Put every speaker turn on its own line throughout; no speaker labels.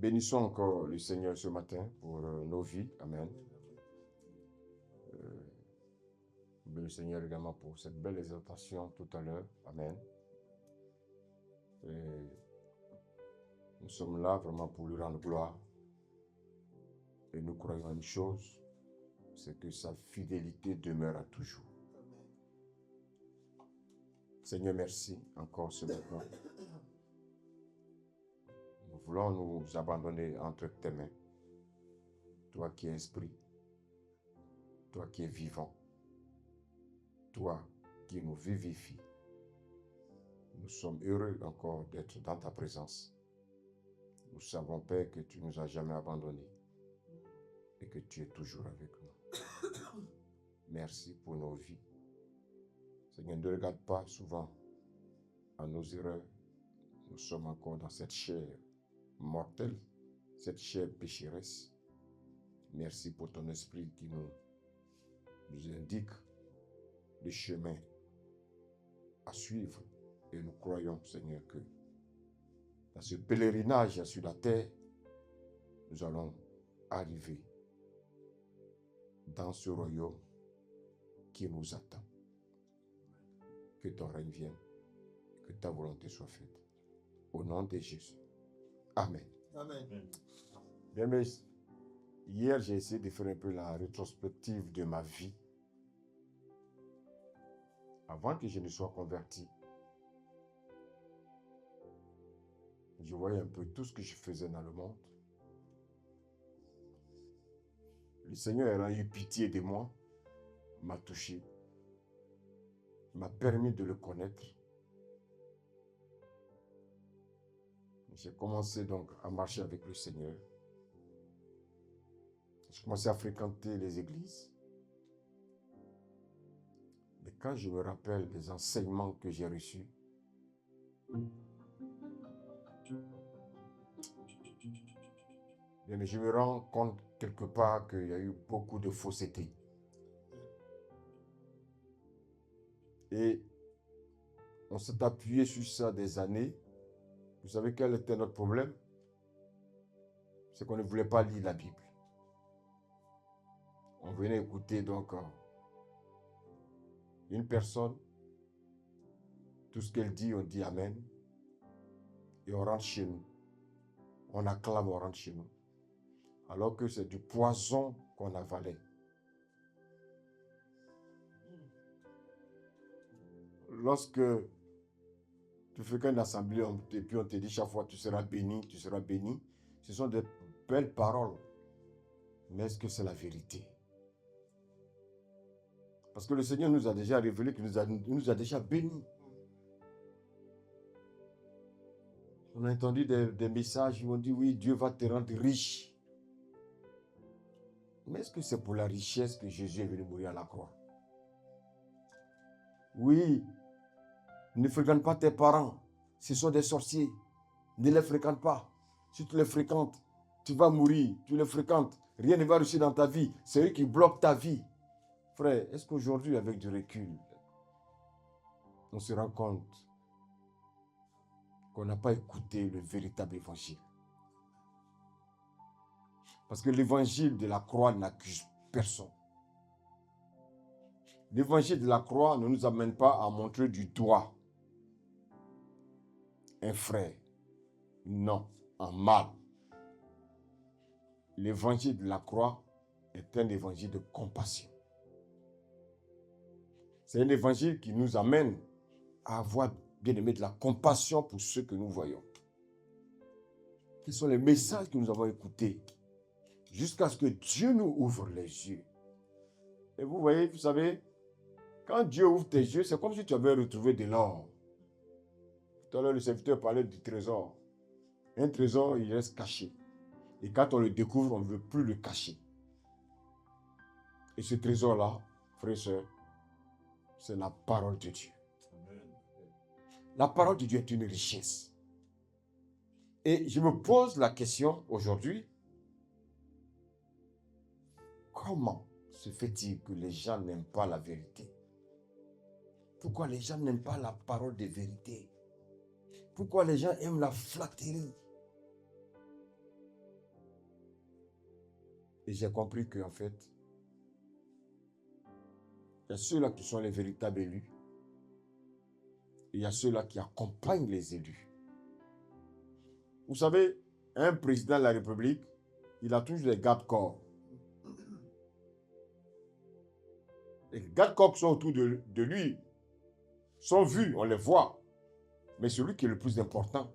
Bénissons encore le Seigneur ce matin pour nos vies. Amen. Bénissons le Seigneur également pour cette belle exhortation tout à l'heure. Amen. Et nous sommes là vraiment pour lui rendre gloire. Et nous croyons une chose, c'est que sa fidélité demeure à toujours. Seigneur, merci encore ce matin. Nous voulons nous abandonner entre tes mains. Toi qui es esprit, toi qui es vivant, toi qui nous vivifie. Nous sommes heureux encore d'être dans ta présence. Nous savons, Père, que tu ne nous as jamais abandonnés et que tu es toujours avec nous. Merci pour nos vies. Seigneur, ne regarde pas souvent à nos erreurs. Nous sommes encore dans cette chair mortelle, cette chair pécheresse. Merci pour ton esprit qui nous indique le chemin à suivre. Et nous croyons, Seigneur, que dans ce pèlerinage sur la terre, nous allons arriver dans ce royaume qui nous attend. Que ton règne vienne, que ta volonté soit faite. Au nom de Jésus. Amen.
Amen.
Bien, mais hier, j'ai essayé de faire un peu la rétrospective de ma vie. Avant que je ne sois converti, je voyais un peu tout ce que je faisais dans le monde. Le Seigneur a eu pitié de moi, m'a touché, m'a permis de le connaître. J'ai commencé donc à marcher avec le Seigneur. J'ai commencé à fréquenter les églises. Mais quand je me rappelle des enseignements que j'ai reçus, mais je me rends compte quelque part qu'il y a eu beaucoup de fausseté. Et on s'est appuyé sur ça des années. Vous savez quel était notre problème? C'est qu'on ne voulait pas lire la Bible. On venait écouter donc une personne, tout ce qu'elle dit, on dit Amen. Et on rentre chez nous. On acclame, on rentre chez nous. Alors que c'est du poison qu'on avalait. Lorsque tu fais une assemblée et puis on te dit chaque fois tu seras béni, ce sont de belles paroles. Mais est-ce que c'est la vérité? Parce que le Seigneur nous a déjà révélé qu'il nous a déjà bénis. On a entendu des messages où on dit oui, Dieu va te rendre riche. Mais est-ce que c'est pour la richesse que Jésus est venu mourir à la croix? Oui, ne fréquente pas tes parents. Ce sont des sorciers. Ne les fréquente pas. Si tu les fréquentes, tu vas mourir. Tu les fréquentes. Rien ne va réussir dans ta vie. C'est eux qui bloquent ta vie. Frère, est-ce qu'aujourd'hui, avec du recul, on se rend compte qu'on n'a pas écouté le véritable évangile? Parce que l'évangile de la croix n'accuse personne. L'évangile de la croix ne nous amène pas à montrer du doigt un frère. Non, en mal. L'évangile de la croix est un évangile de compassion. C'est un évangile qui nous amène à avoir, bien aimé, de la compassion pour ceux que nous voyons. Quels sont les messages que nous avons écoutés jusqu'à ce que Dieu nous ouvre les yeux. Et vous voyez, vous savez, quand Dieu ouvre tes yeux, c'est comme si tu avais retrouvé de l'or. Tout à l'heure, le serviteur parlait du trésor. Un trésor, il reste caché. Et quand on le découvre, on ne veut plus le cacher. Et ce trésor-là, frères et sœurs, c'est la parole de Dieu. Amen. La parole de Dieu est une richesse. Et je me pose la question aujourd'hui, comment se fait-il que les gens n'aiment pas la vérité? Pourquoi les gens n'aiment pas la parole de vérité? Pourquoi les gens aiment la flatterie? Et j'ai compris qu'en fait, il y a ceux-là qui sont les véritables élus. Et il y a ceux-là qui accompagnent les élus. Vous savez, un président de la République, il a toujours des gardes-corps. Les gardes-corps qui sont autour de lui sont vus, on les voit. Mais celui qui est le plus important,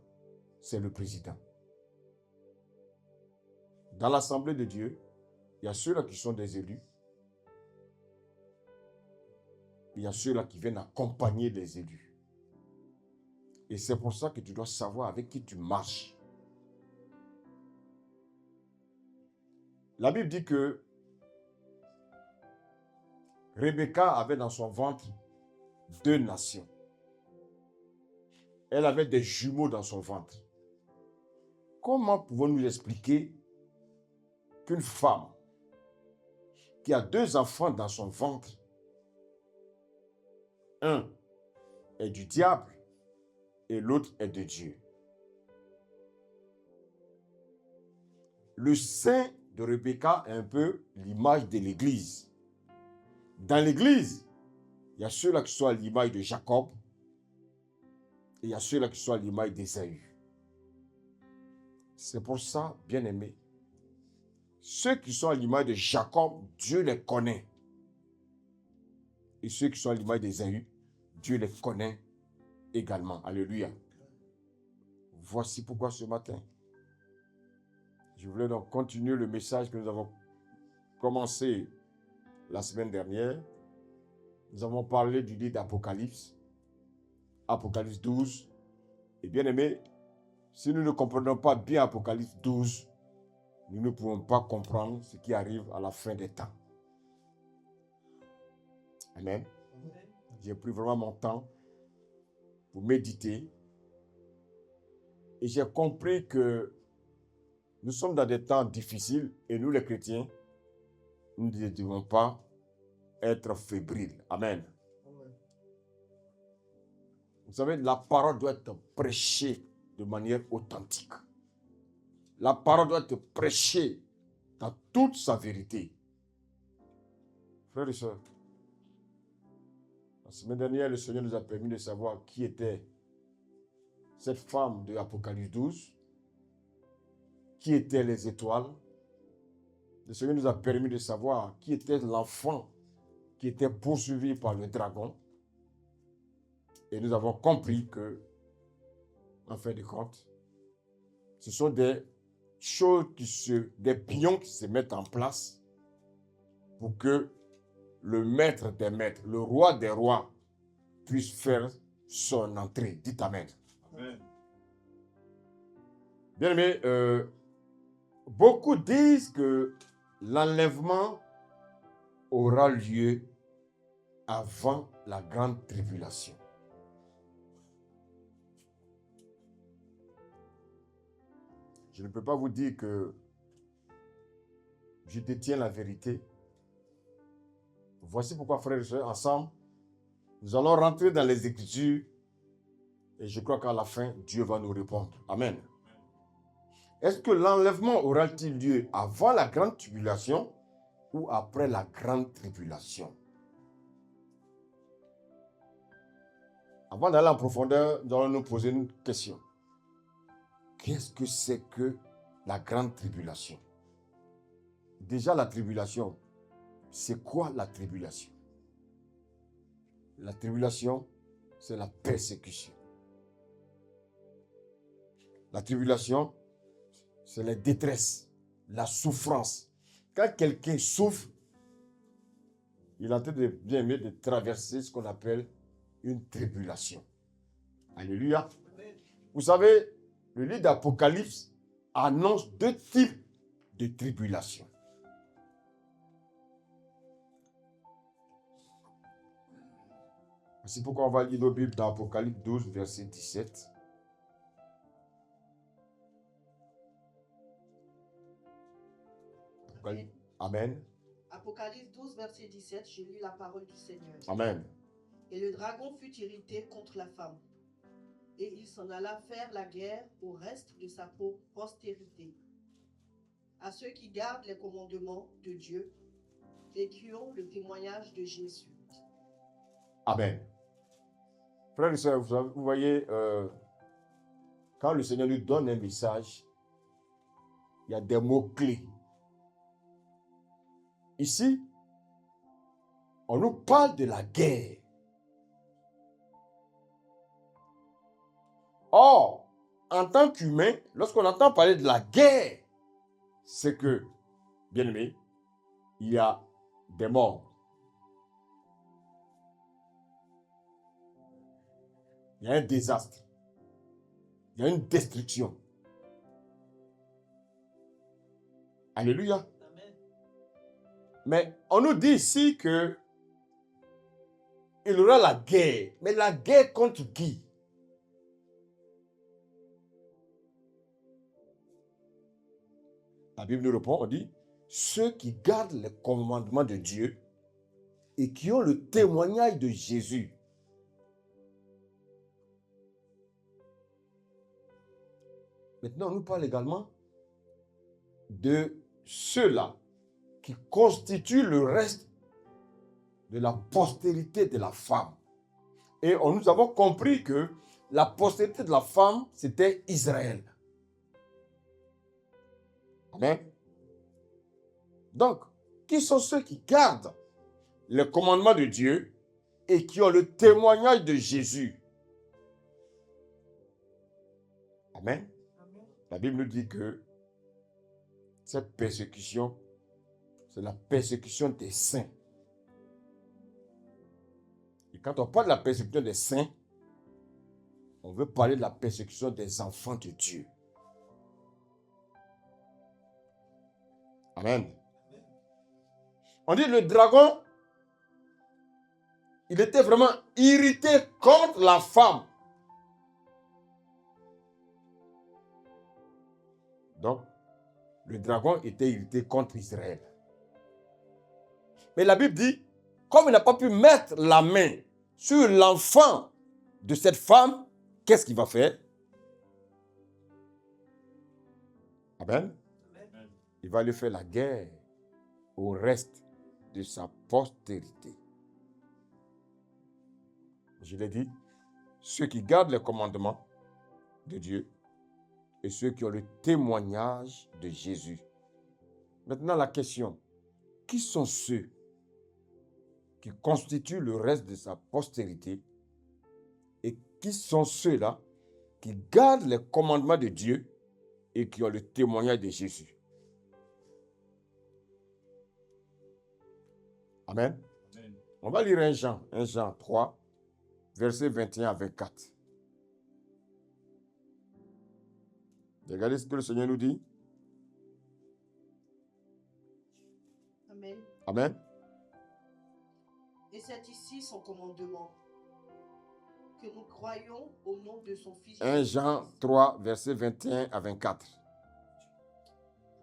c'est le président. Dans l'Assemblée de Dieu, il y a ceux-là qui sont des élus. Il y a ceux-là qui viennent accompagner les élus. Et c'est pour ça que tu dois savoir avec qui tu marches. La Bible dit que Rebecca avait dans son ventre 2 nations. Elle avait des jumeaux dans son ventre. Comment pouvons-nous expliquer qu'une femme qui a 2 enfants dans son ventre, un est du diable et l'autre est de Dieu? Le sein de Rebecca est un peu l'image de l'Église. Dans l'Église, il y a ceux-là qui sont à l'image de Jacob et il y a ceux-là qui sont à l'image d'Ésaü. C'est pour ça, bien-aimés, ceux qui sont à l'image de Jacob, Dieu les connaît. Et ceux qui sont à l'image d'Ésaü, Dieu les connaît également. Alléluia. Voici pourquoi ce matin, je voulais donc continuer le message que nous avons commencé la semaine dernière. Nous avons parlé du livre d'Apocalypse, Apocalypse 12. Et bien aimé, si nous ne comprenons pas bien Apocalypse 12, nous ne pouvons pas comprendre ce qui arrive à la fin des temps. Amen. J'ai pris vraiment mon temps pour méditer. Et j'ai compris que nous sommes dans des temps difficiles et nous les chrétiens, nous ne devons pas être fébriles. Amen. Vous savez, la parole doit être prêchée de manière authentique. La parole doit être prêchée dans toute sa vérité. Frères et sœurs, la semaine dernière, le Seigneur nous a permis de savoir qui était cette femme de Apocalypse 12, qui étaient les étoiles. Le Seigneur nous a permis de savoir qui était l'enfant qui était poursuivi par le dragon. Et nous avons compris que, en fin de compte, ce sont des choses des pions qui se mettent en place pour que le maître des maîtres, le roi des rois, puisse faire son entrée. Dites Amen. Amen. Bien aimé, beaucoup disent que l'enlèvement aura lieu avant la grande tribulation. Je ne peux pas vous dire que je détiens la vérité. Voici pourquoi, frères et sœurs, ensemble, nous allons rentrer dans les Écritures et je crois qu'à la fin, Dieu va nous répondre. Amen. Est-ce que l'enlèvement aura-t-il lieu avant la grande tribulation ou après la grande tribulation? Avant d'aller en profondeur, nous allons nous poser une question. Qu'est-ce que c'est que la grande tribulation? Déjà, la tribulation, c'est quoi la tribulation? La tribulation, c'est la persécution. La tribulation, c'est la détresse, la souffrance. Quand quelqu'un souffre, il est en train de bien aimer de traverser ce qu'on appelle une tribulation. Alléluia. Vous savez, le livre d'Apocalypse annonce 2 types de tribulations. C'est pourquoi on va lire nos Bibles dans Apocalypse 12, verset 17. Amen.
Apocalypse 12, verset 17, je lis la parole du Seigneur.
Amen.
Et le dragon fut irrité contre la femme, et il s'en alla faire la guerre au reste de sa postérité, à ceux qui gardent les commandements de Dieu et qui ont le témoignage de Jésus.
Amen. Frères et sœurs, vous voyez, quand le Seigneur nous donne un message, il y a des mots-clés. Ici, on nous parle de la guerre. Or, en tant qu'humain, lorsqu'on entend parler de la guerre, c'est que, bien aimé, il y a des morts. Il y a un désastre. Il y a une destruction. Alléluia.
Amen.
Mais on nous dit ici que il y aura la guerre. Mais la guerre contre qui? La Bible nous répond, on dit, ceux qui gardent les commandements de Dieu et qui ont le témoignage de Jésus. Maintenant, on nous parle également de ceux-là qui constituent le reste de la postérité de la femme. Et nous avons compris que la postérité de la femme, c'était Israël. Amen. Donc, qui sont ceux qui gardent les commandements de Dieu et qui ont le témoignage de Jésus? Amen.
Amen.
La Bible nous dit que cette persécution, c'est la persécution des saints. Et quand on parle de la persécution des saints, on veut parler de la persécution des enfants de Dieu. Amen. On dit le dragon, il était vraiment irrité contre la femme. Donc, le dragon était irrité contre Israël. Mais la Bible dit, comme il n'a pas pu mettre la main sur l'enfant de cette femme, qu'est-ce qu'il va faire? Amen.
Amen.
Il va lui faire la guerre au reste de sa postérité. Je l'ai dit, ceux qui gardent les commandements de Dieu et ceux qui ont le témoignage de Jésus. Maintenant, la question, qui sont ceux qui constituent le reste de sa postérité et qui sont ceux-là qui gardent les commandements de Dieu et qui ont le témoignage de Jésus? Amen.
Amen.
On va lire 1 Jean 3, versets 21 à 24. Regardez ce que le Seigneur nous dit.
Amen.
Amen.
Et c'est ici son commandement, que nous croyons au nom de son Fils
1 Jean 3, versets 21 à 24.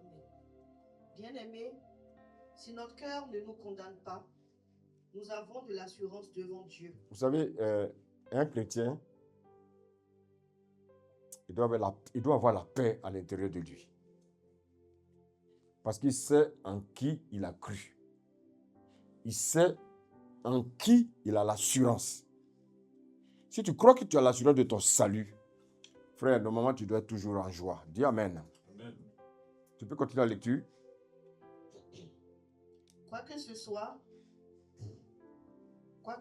Amen. Bien-aimés, si notre cœur ne nous condamne pas, nous avons de l'assurance devant Dieu.
Vous savez, un chrétien, il doit avoir la paix à l'intérieur de lui. Parce qu'il sait en qui il a cru. Il sait en qui il a l'assurance. Si tu crois que tu as l'assurance de ton salut, frère, normalement, tu dois être toujours en joie. Dis Amen.
Amen.
Tu peux continuer la lecture.
Quoi que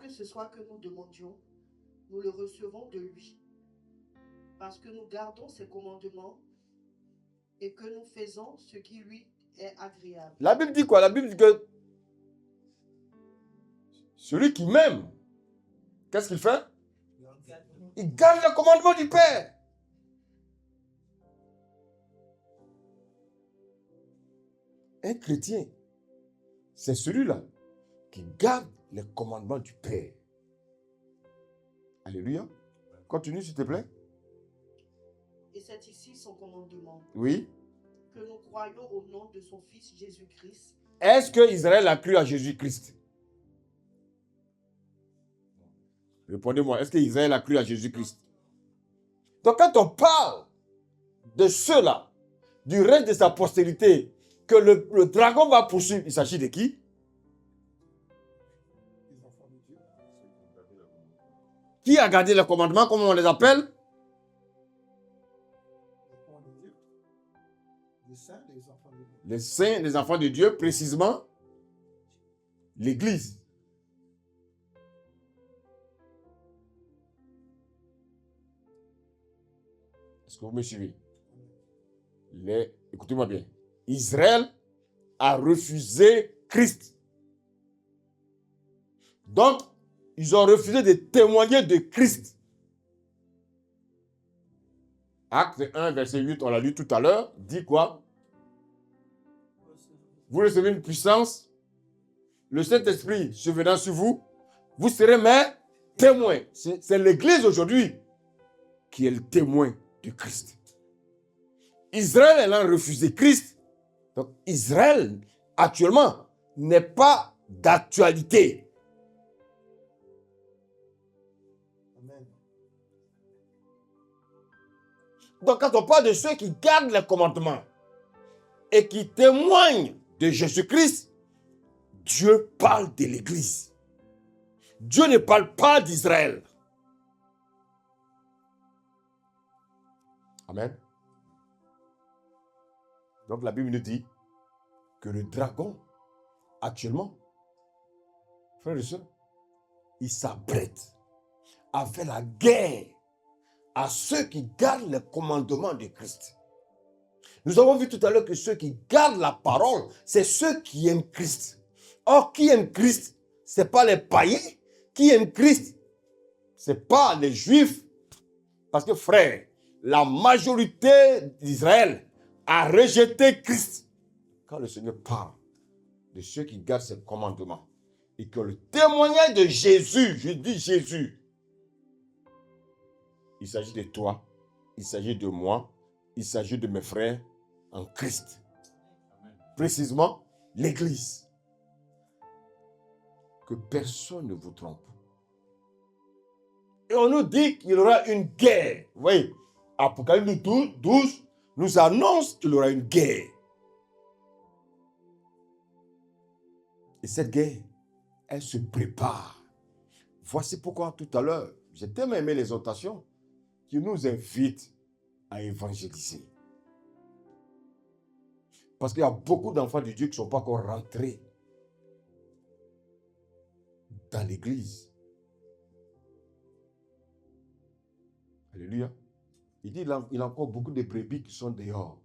ce soit que nous demandions, nous le recevons de lui. Parce que nous gardons ses commandements et que nous faisons ce qui lui est agréable.
La Bible dit quoi? La Bible dit que celui qui m'aime, qu'est-ce qu'il fait? Il garde le commandement du Père. Un chrétien, c'est celui-là qui garde les commandements du Père. Alléluia. Continue, s'il te plaît.
Et c'est ici son commandement,
Oui.
que nous croyons au nom de son Fils Jésus-Christ.
Est-ce que Israël a cru à Jésus-Christ? Répondez-moi, est-ce que Israël a cru à Jésus-Christ? Donc quand on parle de ceux-là, du reste de sa postérité, que le dragon va poursuivre, il s'agit de qui?
Les enfants de Dieu.
Qui a gardé les commandements, comme on les appelle?
Les enfants de Dieu. Les saints, les enfants de Dieu.
Les saints, les enfants de Dieu, précisément l'Église. Est-ce que vous me suivez? Écoutez-moi bien. Israël a refusé Christ. Donc, ils ont refusé de témoigner de Christ. Acte 1, verset 8, on l'a lu tout à l'heure, dit quoi? Vous recevez une puissance, le Saint-Esprit survenant sur vous, vous serez mes témoins. C'est l'Église aujourd'hui qui est le témoin de Christ. Israël ayant refusé Christ, donc Israël actuellement n'est pas d'actualité.
Amen.
Donc quand on parle de ceux qui gardent les commandements et qui témoignent de Jésus-Christ, Dieu parle de l'Église. Dieu ne parle pas d'Israël. Amen. Donc la Bible nous dit que le dragon, actuellement, frères et sœurs, il s'apprête à faire la guerre à ceux qui gardent les commandements de Christ. Nous avons vu tout à l'heure que ceux qui gardent la parole, c'est ceux qui aiment Christ. Or, qui aime Christ, ce n'est pas les païens. Qui aime Christ, ce n'est pas les Juifs. Parce que, frère, la majorité d'Israël a rejeté Christ. Quand le Seigneur parle de ceux qui gardent ses commandements et que le témoignage de Jésus, je dis Jésus, il s'agit de toi, il s'agit de moi, il s'agit de mes frères en Christ. Précisément, l'Église. Que personne ne vous trompe. Et on nous dit qu'il y aura une guerre. Vous voyez, Apocalypse 12 nous annonce qu'il y aura une guerre. Et cette guerre, elle se prépare. Voici pourquoi tout à l'heure, j'ai tellement aimé l'exhortation qui nous invite à évangéliser. Parce qu'il y a beaucoup d'enfants de Dieu qui ne sont pas encore rentrés dans l'église. Alléluia. Il dit qu'il y a encore beaucoup de brebis qui sont dehors.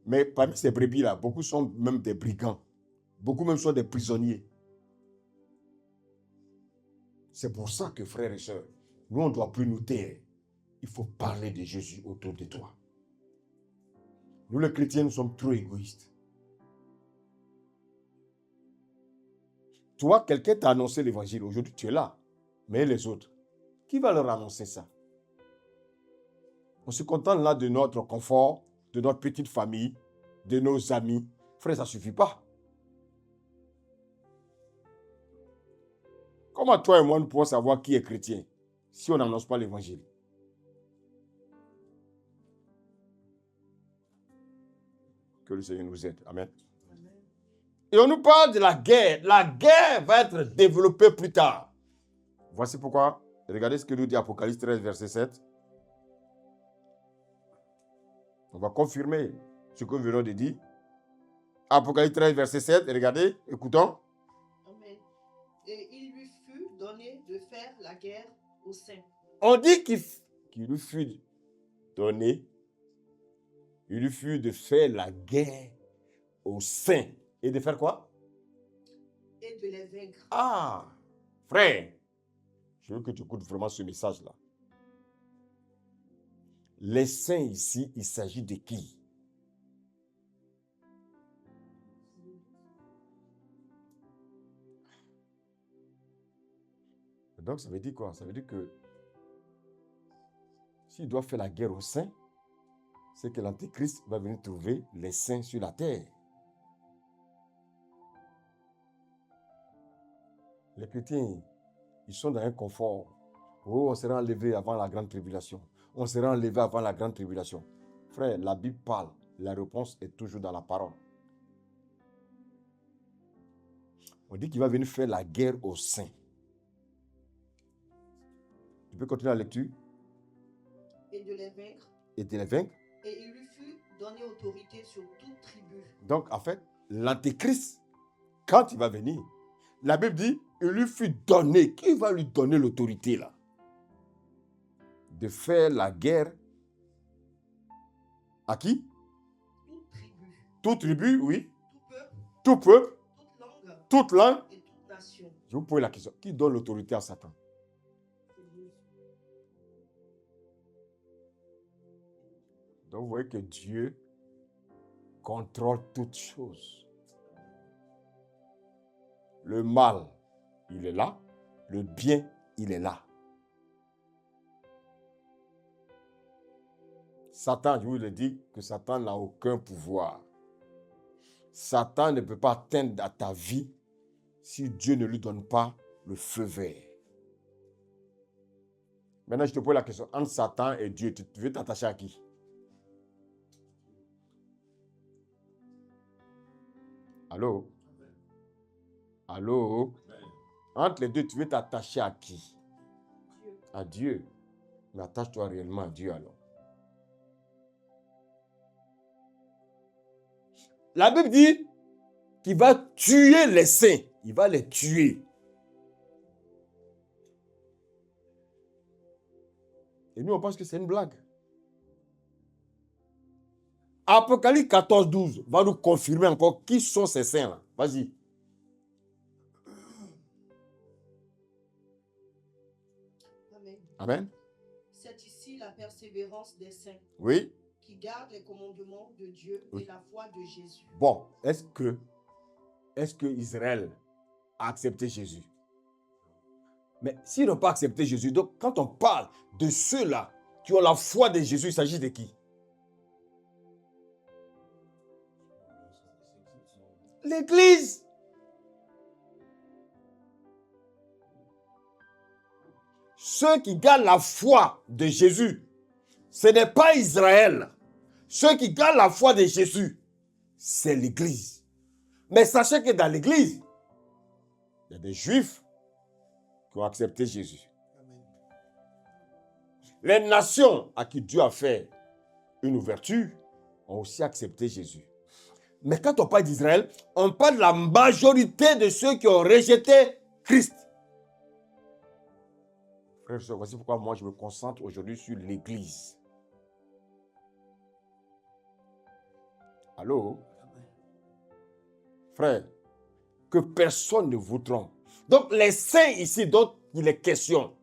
Mais parmi ces brebis-là, beaucoup sont même des brigands. Beaucoup même sont des prisonniers. C'est pour ça que, frères et sœurs, nous, on ne doit plus nous taire. Il faut parler de Jésus autour de toi. Nous, les chrétiens, nous sommes trop égoïstes. Toi, quelqu'un t'a annoncé l'évangile. Aujourd'hui, tu es là. Mais les autres, qui va leur annoncer ça? On se contente là de notre confort, de notre petite famille, de nos amis. Frère, ça ne suffit pas. Comment toi et moi, nous pouvons savoir qui est chrétien si on n'annonce pas l'évangile? Que le Seigneur nous aide. Amen.
Amen.
Et on nous parle de la guerre. La guerre va être développée plus tard. Voici pourquoi. Regardez ce que nous dit Apocalypse 13, verset 7. On va confirmer ce que nous venons de dire. Apocalypse 13, verset 7. Regardez, écoutons.
Amen. Et il lui fut donné de faire la guerre aux saints.
On dit qu'il lui fut donné, il lui fut de faire la guerre aux saints. Et de faire quoi?
Et de les vaincre.
Ah, frère, je veux que tu écoutes vraiment ce message-là. Les saints ici, il s'agit de qui? Donc, ça veut dire quoi? Ça veut dire que s'il doit faire la guerre aux saints, c'est que l'Antéchrist va venir trouver les saints sur la terre. Les chrétiens, ils sont dans un confort. Oh, on sera enlevé avant la grande tribulation. On sera enlevé avant la grande tribulation. Frère, la Bible parle La réponse est toujours dans la parole. On dit qu'il va venir faire la guerre aux saints. Tu peux continuer la lecture?
Et de les vaincre.
Et de les vaincre.
Et il lui fut donné autorité sur toute tribu.
Donc, en fait, l'Antéchrist, quand il va venir, la Bible dit, il lui fut donné. Qui va lui donner l'autorité là? De faire la guerre à qui?
Toute tribu.
Toute tribu, oui.
Tout peuple.
Tout peuple.
Toute langue.
Toute langue.
Et toute nation.
Je vous pose la question. Qui donne l'autorité à Satan? Donc, vous voyez que Dieu contrôle toutes choses. Le mal, il est là. Le bien, il est là. Satan, je vous le dis, que Satan n'a aucun pouvoir. Satan ne peut pas atteindre à ta vie si Dieu ne lui donne pas le feu vert. Maintenant, je te pose la question. Entre Satan et Dieu, tu veux t'attacher à qui? Allô? Allô? Entre les deux, tu veux t'attacher à qui?
Dieu.
À Dieu. Mais attache-toi réellement à Dieu alors. La Bible dit qu'il va tuer les saints. Il va les tuer. Et nous, on pense que c'est une blague. Apocalypse 14, 12 va nous confirmer encore qui sont ces saints-là. Vas-y.
Amen.
Amen.
C'est ici la persévérance des saints
Oui.
qui gardent les commandements de Dieu
Oui.
et la foi de Jésus.
Bon, est-ce que Israël a accepté Jésus? Mais s'ils n'ont pas accepté Jésus, donc quand on parle de ceux-là qui ont la foi de Jésus, il s'agit de qui? L'Église. Ceux qui gardent la foi de Jésus, ce n'est pas Israël. Ceux qui gardent la foi de Jésus, c'est l'Église. Mais sachez que dans l'Église, il y a des Juifs qui ont accepté Jésus.
Amen.
Les nations à qui Dieu a fait une ouverture ont aussi accepté Jésus. Mais quand on parle d'Israël, on parle de la majorité de ceux qui ont rejeté Christ. Frères et sœurs, voici pourquoi moi je me concentre aujourd'hui sur l'Église. Allô? Frère, que personne ne vous trompe. Donc les saints ici dont il est question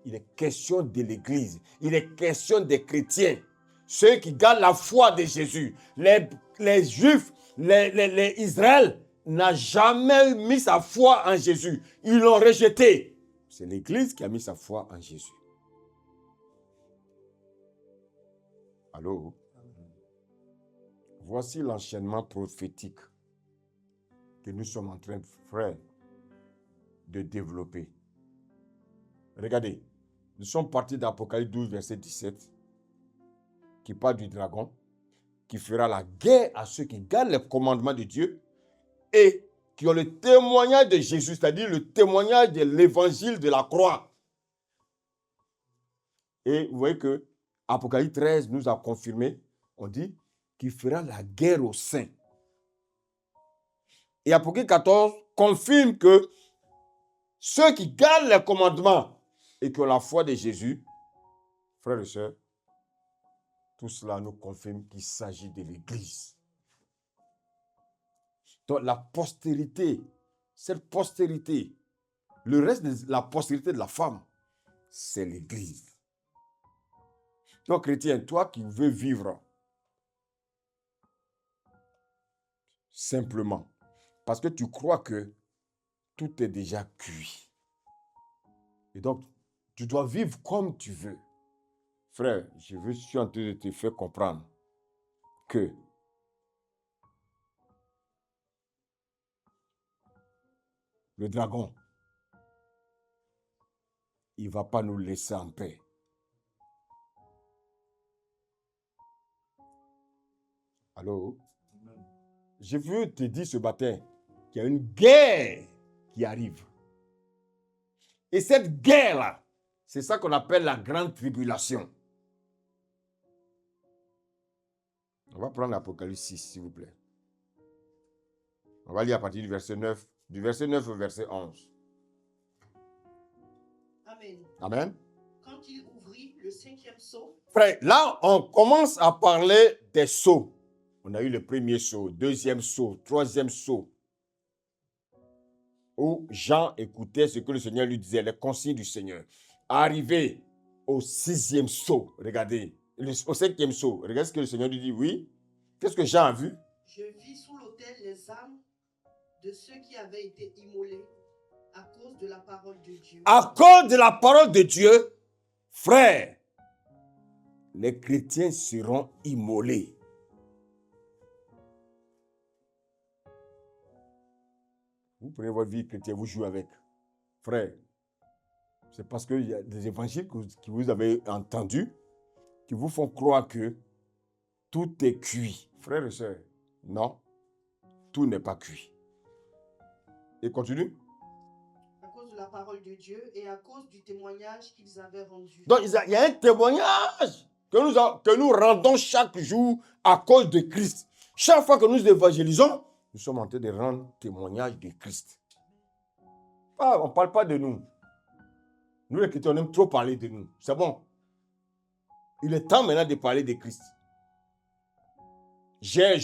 de l'Église. Il est question des chrétiens. Ceux qui gardent la foi de Jésus. Les Juifs, les Israël n'a jamais mis sa foi en Jésus. Ils l'ont rejeté. C'est l'Église qui a mis sa foi en Jésus. Allô? Voici l'enchaînement prophétique que nous sommes en train, frère, de développer. Regardez, nous sommes partis d'Apocalypse 12, verset 17, qui parle du dragon, qui fera la guerre à ceux qui gardent les commandements de Dieu et qui ont le témoignage de Jésus, c'est-à-dire le témoignage de l'évangile de la croix. Et vous voyez que Apocalypse 13 nous a confirmé, on dit, qu'il fera la guerre aux saints. Et Apocalypse 14 confirme que ceux qui gardent les commandements et qui ont la foi de Jésus, frères et sœurs, tout cela nous confirme qu'il s'agit de l'Église. Donc la postérité, cette postérité, le reste de la postérité de la femme, c'est l'Église. Donc chrétien, toi qui veux vivre simplement, parce que tu crois que tout est déjà cuit. Et donc, tu dois vivre comme tu veux. Frère, je suis en train de te faire comprendre que le dragon, il ne va pas nous laisser en paix. Allô?
Amen.
Je veux te dire ce matin qu'il y a une guerre qui arrive. Et cette guerre-là, c'est ça qu'on appelle la grande tribulation. On va prendre l'Apocalypse 6, s'il vous plaît. On va lire à partir du verset 9 au verset 11.
Amen.
Amen.
Quand il ouvrit le 5e sceau,
Frère, là, on commence à parler des sceaux. On a eu le premier sceau, deuxième sceau, troisième sceau. Où Jean écoutait ce que le Seigneur lui disait, les consignes du Seigneur. Arrivé au 6e sceau, regardez, au 5e sceau, regardez ce que le Seigneur lui dit, oui. Qu'est-ce que Jean a vu?
je vis sous l'autel les âmes de ceux qui avaient été immolés à cause de la parole de Dieu.
À cause de la parole de Dieu, frère, les chrétiens seront immolés. Vous prenez votre vie chrétienne, vous jouez avec. Frère, c'est parce qu'il y a des évangiles que vous avez entendus qui vous font croire que tout est cuit. Frères et sœurs, non, tout n'est pas cuit. Et continue.
À cause de la parole de Dieu et à cause du témoignage qu'ils avaient rendu.
Donc, il y a un témoignage que nous rendons chaque jour à cause de Christ. Chaque fois que nous évangélisons, nous sommes en train de rendre témoignage de Christ. On ne parle pas de nous. Nous, les chrétiens, on aime trop parler de nous. C'est bon. Il est temps maintenant de parler de Christ. J'ai.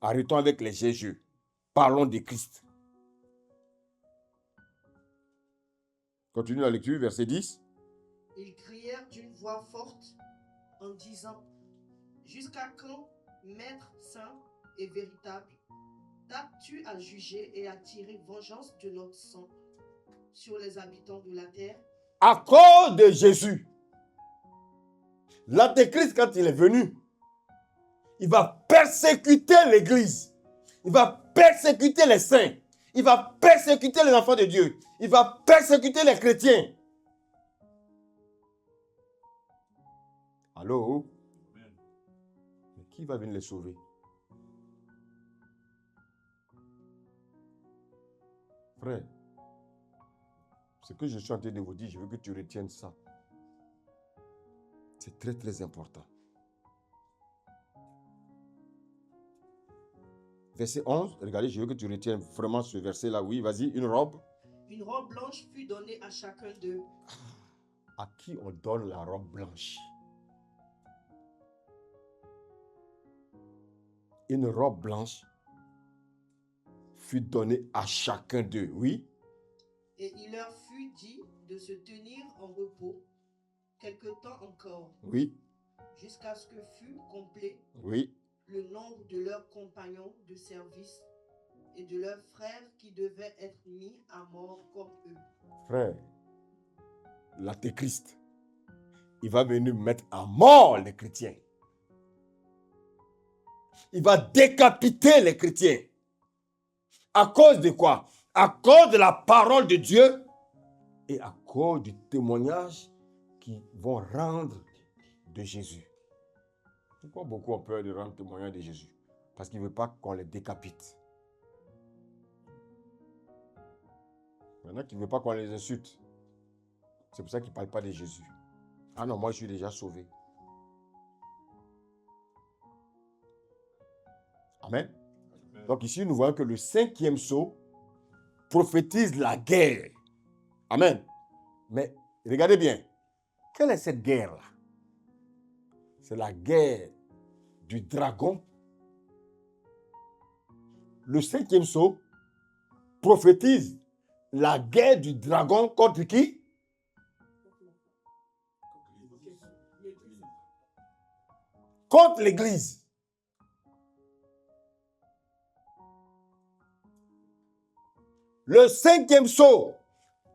Arrêtons avec les j'ai. Parlons de Christ. Continue la lecture, verset 10.
Ils crièrent d'une voix forte en disant, jusqu'à quand, Maître saint et véritable, t'as-tu à juger et à tirer vengeance de notre sang sur les habitants de la terre?
À cause de Jésus, l'Antéchrist, quand il est venu, il va persécuter l'Église. Il va persécuter les saints. Il va persécuter les enfants de Dieu. Il va persécuter les chrétiens. Allô?
Amen.
Mais qui va venir les sauver? Frère, ce que je suis en train de vous dire, je veux que tu retiennes ça. C'est très, très important. Verset 11, regardez, je veux que tu retiennes vraiment ce verset-là. Oui, vas-y, une robe.
Une robe blanche fut donnée à chacun d'eux.
À qui on donne la robe blanche? Une robe blanche fut donnée à chacun d'eux, oui.
Et il leur fut dit de se tenir en repos quelque temps encore,
Oui,
jusqu'à ce que fût complet
oui.
le nombre de leurs compagnons de service et de leurs frères qui devaient être mis à mort comme eux.
Frère, l'Antéchrist, il va venir mettre à mort les chrétiens. Il va décapiter les chrétiens. À cause de quoi? À cause de la parole de Dieu et à cause du témoignage qu'ils vont rendre de Jésus. Pourquoi beaucoup ont peur de rendre témoignage de Jésus? Parce qu'ils ne veulent pas qu'on les décapite. Maintenant qu'ils ne veulent pas qu'on les insulte. C'est pour ça qu'ils ne parlent pas de Jésus. Ah non, moi je suis déjà sauvé. Amen. Donc ici, nous voyons que le 5e sceau prophétise la guerre. Amen. Mais regardez bien, quelle est cette guerre-là? C'est la guerre du dragon. Le 5e sceau prophétise la guerre du dragon contre qui? Contre l'Église. Le 5e sceau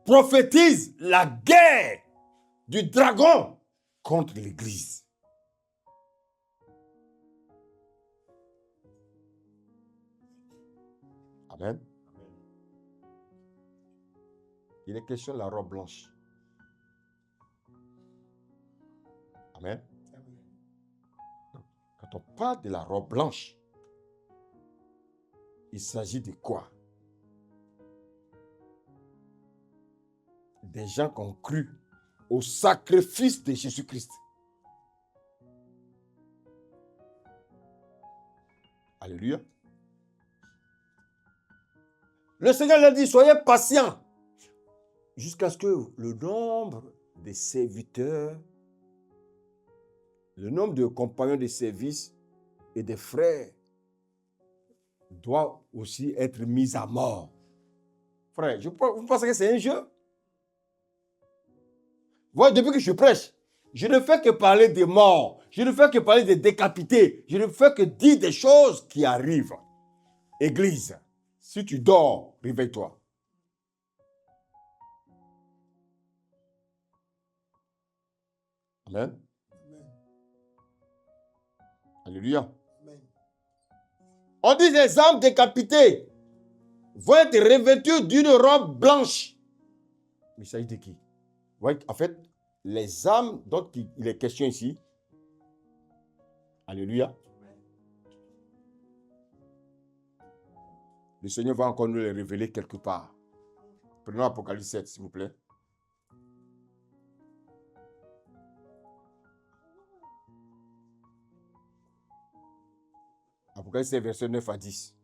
prophétise la guerre du dragon contre l'Église. Amen. Il est question de la robe blanche. Amen. Donc, quand Quand on parle de la robe blanche, il s'agit de quoi? Des gens qui ont cru au sacrifice de Jésus-Christ. Alléluia. Le Seigneur leur dit, soyez patients jusqu'à ce que le nombre de serviteurs, le nombre de compagnons de service et de frères doit aussi être mis à mort. Frère, vous pensez que c'est un jeu? Moi, depuis que je prêche, je ne fais que parler des morts. Je ne fais que parler des décapités. Je ne fais que dire des choses qui arrivent. Église, si tu dors, réveille-toi. Amen.
Amen.
Alléluia.
Amen.
On dit les âmes décapitées vont être revêtues d'une robe blanche. Mais il s'agit de qui? Ouais, en fait, les âmes dont il est question ici, alléluia, le Seigneur va encore nous les révéler quelque part. Prenons Apocalypse 7, s'il vous plaît. Apocalypse 7, verset 9 à 10.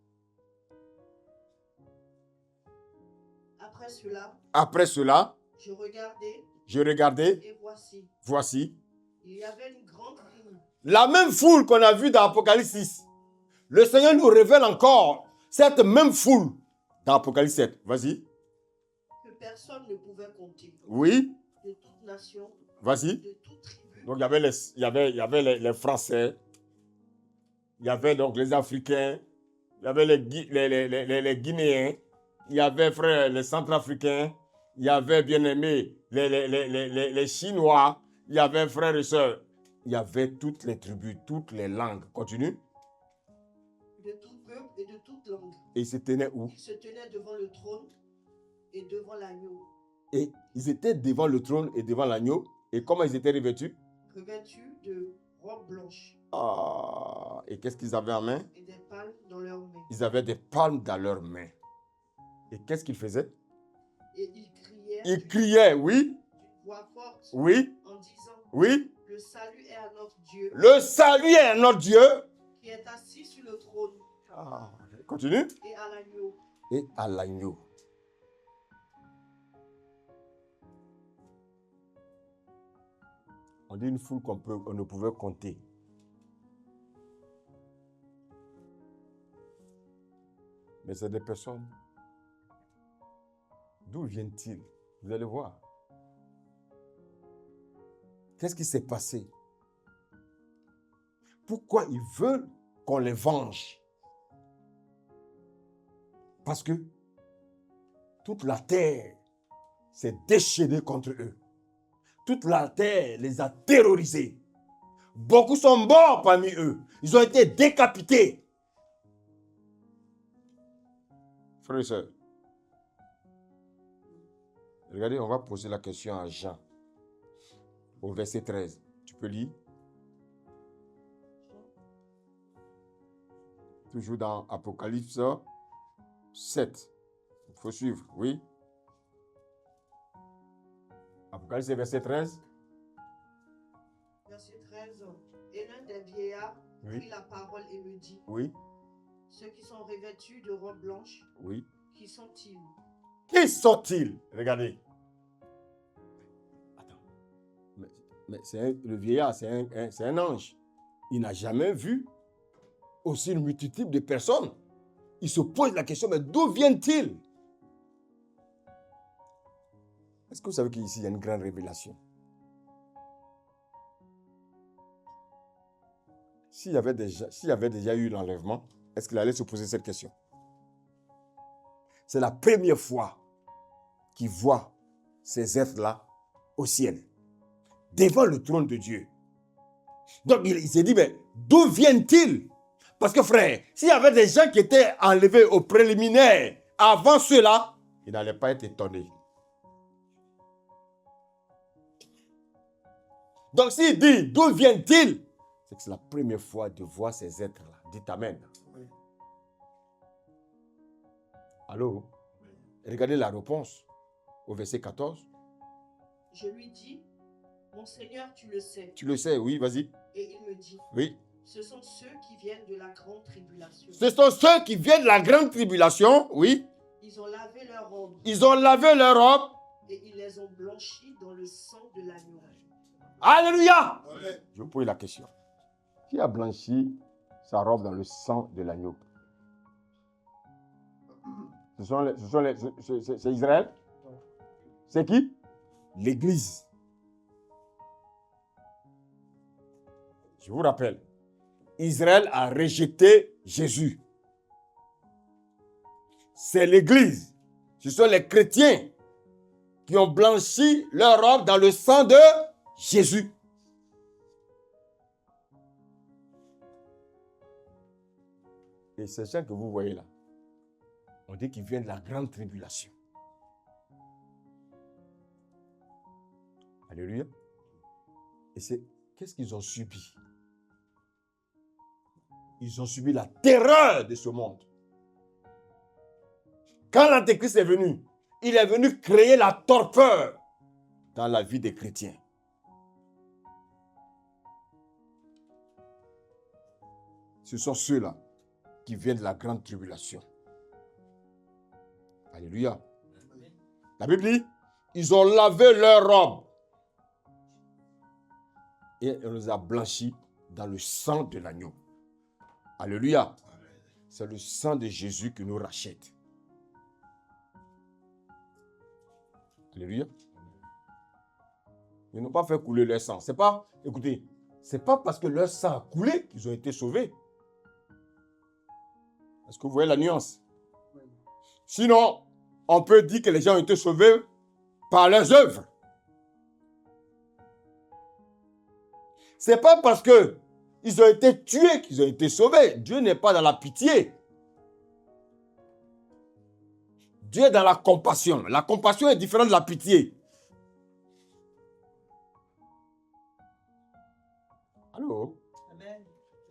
Après cela, je regardais,
et
voici,
il y avait une grande ligne
la même foule qu'on a vue dans Apocalypse 6. Le Seigneur nous révèle encore cette même foule dans Apocalypse 7. Vas-y.
que personne ne pouvait compter,
Oui.
de toute nation,
Vas-y.
de toute tribu,
Donc, il y avait les Français, il y avait donc les Africains, il y avait les Guinéens, il y avait, frère, les Centrafricains, il y avait, bien-aimés, les Chinois, il y avait, frères et sœurs, il y avait toutes les tribus, toutes les langues. Continue.
de tout peuple et de toute langue.
Et ils se tenaient où?
Ils se tenaient devant le trône et devant l'agneau,
Et ils étaient devant le trône et devant l'agneau. Et comment ils étaient revêtus?
revêtus de robes blanches
Ah, et qu'est-ce qu'ils avaient en main?
et des palmes dans leurs mains.
Ils avaient des palmes dans leurs mains. Et qu'est-ce qu'ils faisaient?
Et ils criaient
Ils criaient, oui,
d'une voix forte
oui,
en disant,
oui.
le salut est à notre Dieu
Le salut est notre Dieu.
qui est assis sur le trône
Ah, continue.
et à l'agneau.
Et à l'agneau. On dit une foule qu'on ne pouvait compter. Mais c'est des personnes. D'où viennent-ils? Vous allez voir. Qu'est-ce qui s'est passé? Pourquoi ils veulent qu'on les venge? Parce que toute la terre s'est déchaînée contre eux. Toute la terre les a terrorisés. Beaucoup sont morts parmi eux. Ils ont été décapités. Frères et sœurs, regardez, on va poser la question à Jean, au verset 13. Tu peux lire? Toujours dans Apocalypse 7. Il faut suivre, oui. Apocalypse, verset 13.
Verset 13. Et l'un des vieillards
Oui.
prit la parole et me dit,
Oui,
ceux qui sont revêtus de robes blanches,
oui.
qui sont-ils?
Qui sont-ils? Regardez. Attends. Mais le vieillard, c'est un ange. Il n'a jamais vu aussi une multitude de personnes. Il se pose la question, mais d'où viennent-ils? Est-ce que vous savez qu'ici, il y a une grande révélation? S'il y avait déjà eu l'enlèvement, est-ce qu'il allait se poser cette question? C'est la première fois qu'il voit ces êtres-là au ciel, devant le trône de Dieu. Donc, il s'est dit, mais d'où viennent-ils? Parce que, frère, s'il y avait des gens qui étaient enlevés au préliminaire avant cela, il n'allait pas être étonné. Donc, s'il dit, d'où viennent-ils? c'est que c'est la première fois de voir ces êtres-là. Dites Amen.
Oui.
Allô? Regardez la réponse au verset 14.
Je lui dis, mon Seigneur, tu le sais.
Tu le sais, oui, vas-y.
Et il me dit,
Oui.
ce sont ceux qui viennent de la grande tribulation.
Ce sont ceux qui viennent de la grande tribulation, oui.
Ils ont lavé leurs robes
Ils ont lavé leur robe.
et ils les ont blanchis dans le sang de l'agneau.
Alléluia!
Amen.
Je vous pose la question. Qui a blanchi sa robe dans le sang de l'agneau? C'est Israël? C'est qui? L'Église. Je vous rappelle, Israël a rejeté Jésus. C'est l'Église. Ce sont les chrétiens qui ont blanchi leur robe dans le sang de Jésus. Et ces gens que vous voyez là, on dit qu'ils viennent de la grande tribulation. Alléluia. Et c'est, qu'est-ce qu'ils ont subi? Ils ont subi la terreur de ce monde. Quand l'Antéchrist est venu, il est venu créer la torpeur dans la vie des chrétiens. Ce sont ceux-là qui viennent de la grande tribulation. Alléluia. La Bible dit, ils ont lavé leurs robes et on les a blanchis dans le sang de l'agneau. Alléluia. C'est le sang de Jésus qui nous rachète. Alléluia. Ils n'ont pas fait couler leur sang. C'est pas, écoutez, c'est pas parce que leur sang a coulé qu'ils ont été sauvés. Est-ce que vous voyez la nuance? Sinon, on peut dire que les gens ont été sauvés par leurs œuvres. C'est pas parce que ils ont été tués qu'ils ont été sauvés. Dieu n'est pas dans la pitié. Dieu est dans la compassion. La compassion est différente de la pitié. Allô?
Amen.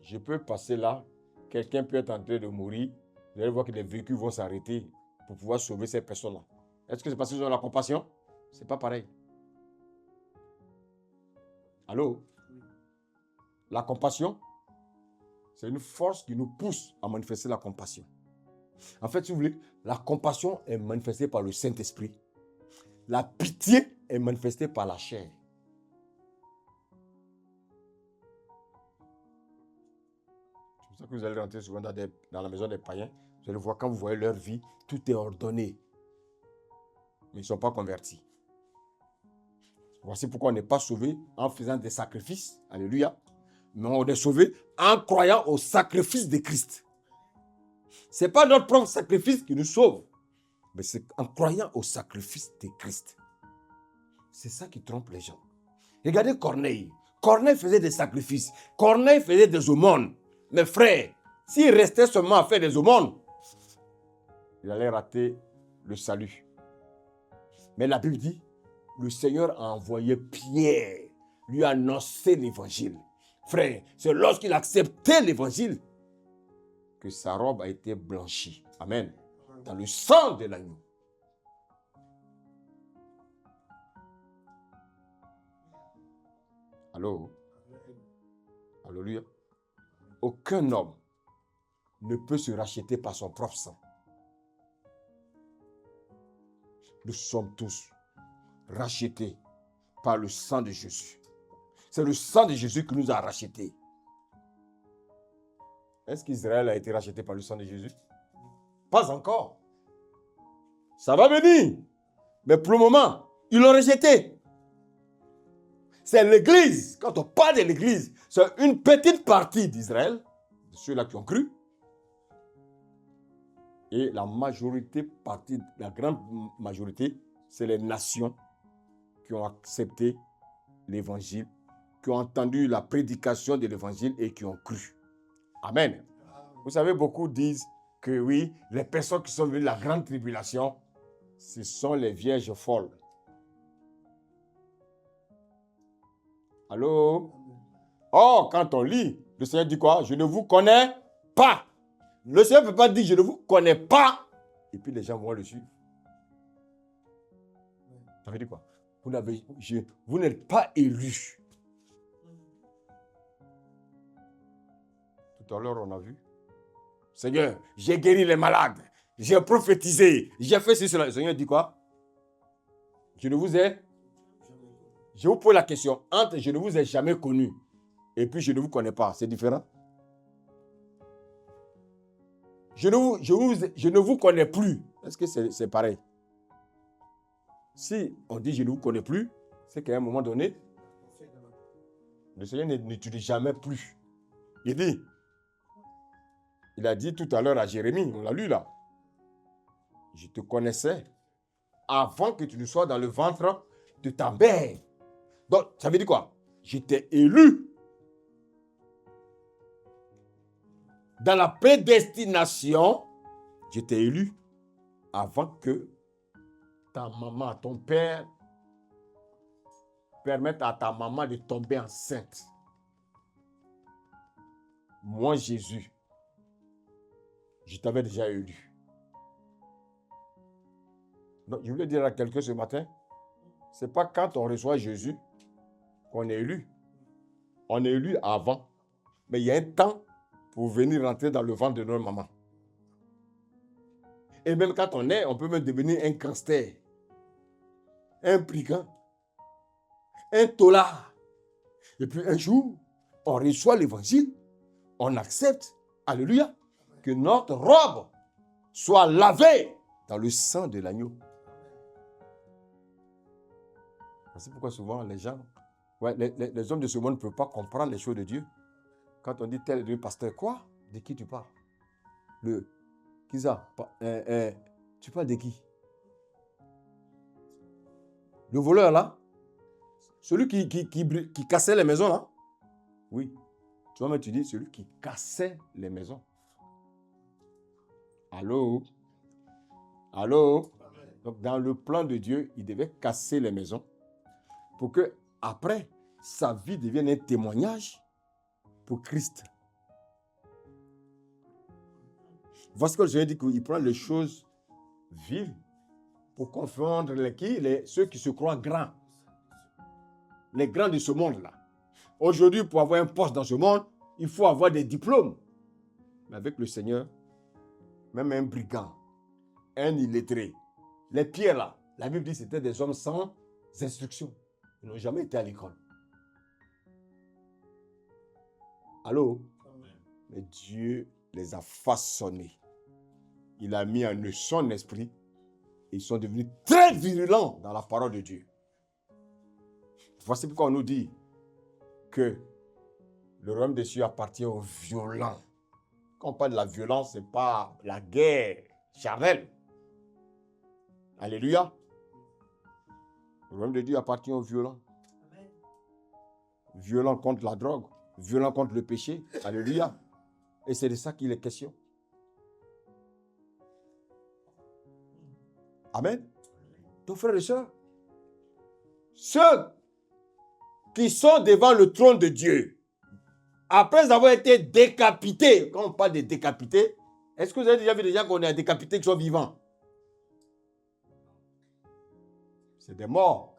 Je peux passer là. Quelqu'un peut être en train de mourir. Vous allez voir que les véhicules vont s'arrêter pour pouvoir sauver ces personnes-là. Est-ce que c'est parce qu'ils ont la compassion? Ce n'est pas pareil. Allô? La compassion, c'est une force qui nous pousse à manifester la compassion. En fait, si vous voulez, la compassion est manifestée par le Saint-Esprit. La pitié est manifestée par la chair. C'est pour ça que vous allez rentrer souvent dans la maison des païens. Vous allez voir, quand vous voyez leur vie, tout est ordonné. Mais ils ne sont pas convertis. Voici pourquoi on n'est pas sauvé en faisant des sacrifices. Alléluia. Mais on est sauvé en croyant au sacrifice de Christ. Ce n'est pas notre propre sacrifice qui nous sauve, mais c'est en croyant au sacrifice de Christ. C'est ça qui trompe les gens. Regardez Corneille. Corneille faisait des sacrifices. Corneille faisait des aumônes. Mes frères, s'il restait seulement à faire des aumônes, il allait rater le salut. Mais la Bible dit, le Seigneur a envoyé Pierre, lui annoncer l'évangile. Frère, c'est lorsqu'il a accepté l'évangile que sa robe a été blanchie. Amen. Dans le sang de l'agneau. Allô? Alléluia. Aucun homme ne peut se racheter par son propre sang. Nous sommes tous rachetés par le sang de Jésus. C'est le sang de Jésus qui nous a rachetés. Est-ce qu'Israël a été racheté par le sang de Jésus? Pas encore. Ça va venir. Mais pour le moment, ils l'ont rejeté. C'est l'Église. Quand on parle de l'Église, c'est une petite partie d'Israël, de ceux-là qui ont cru. Et la grande majorité, c'est les nations qui ont accepté l'évangile, qui ont entendu la prédication de l'évangile et qui ont cru. Amen. Vous savez, beaucoup disent que oui, les personnes qui sont venues de la grande tribulation, ce sont les vierges folles. Allô? Or, quand on lit, le Seigneur dit quoi? Je ne vous connais pas. Le Seigneur ne peut pas dire je ne vous connais pas. Et puis les gens vont le suivre. Ça veut dire quoi? Vous n'êtes pas élu. Tout à l'heure, on a vu. Seigneur, j'ai guéri les malades. J'ai prophétisé. J'ai fait ceci, cela. Le Seigneur dit quoi? Je vous pose la question. Entre je ne vous ai jamais connu et puis je ne vous connais pas. C'est différent. Je ne vous connais plus. Est-ce que c'est pareil? Si on dit je ne vous connais plus, c'est qu'à un moment donné, le Seigneur n'utilise jamais plus. Il a dit tout à l'heure à Jérémie, on l'a lu là. Je te connaissais avant que tu ne sois dans le ventre de ta mère. Donc, ça veut dire quoi? Je t'ai élu. Dans la prédestination, je t'ai élu avant que ta maman, ton père, permette à ta maman de tomber enceinte. Moi, Jésus, je t'avais déjà élu. Donc, je voulais dire à quelqu'un ce matin, ce n'est pas quand on reçoit Jésus qu'on est élu. On est élu avant. Mais il y a un temps pour venir rentrer dans le ventre de notre maman. Et même quand on peut même devenir un gangster, un brigand, un tolard. Et puis un jour, on reçoit l'évangile, on accepte, alléluia, que notre robe soit lavée dans le sang de l'agneau. C'est pourquoi souvent les gens, les hommes de ce monde ne peuvent pas comprendre les choses de Dieu. Quand on dit tel est le pasteur, quoi? De qui tu parles? Qui ça? Tu parles de qui? Le voleur là? Celui qui cassait les maisons là? Oui. Tu vois, mais tu dis celui qui cassait les maisons. Allô? Allô? Donc dans le plan de Dieu, il devait casser les maisons pour que après sa vie devienne un témoignage pour Christ. Voici ce que le Seigneur dit qu'il prend les choses viles pour confondre ceux qui se croient grands. Les grands de ce monde-là. Aujourd'hui, pour avoir un poste dans ce monde, il faut avoir des diplômes. Mais avec le Seigneur, même un brigand, un illettré, les pierres là, la Bible dit que c'était des hommes sans instruction. Ils n'ont jamais été à l'école. Allô? Mais Dieu les a façonnés. Il a mis en eux son esprit. Ils sont devenus très virulents dans la parole de Dieu. Voici pourquoi on nous dit que le royaume des cieux appartient aux violents. Quand on parle de la violence, ce n'est pas la guerre charnelle. Alléluia. Le royaume de Dieu appartient aux violents. Violents contre la drogue, violents contre le péché. Alléluia. Et c'est de ça qu'il est question. Amen. Donc, frères et sœurs, ceux qui sont devant le trône de Dieu, après avoir été décapités, quand on parle de décapités, est-ce que vous avez déjà vu des gens qu'on a décapités qui sont vivants? C'est des morts.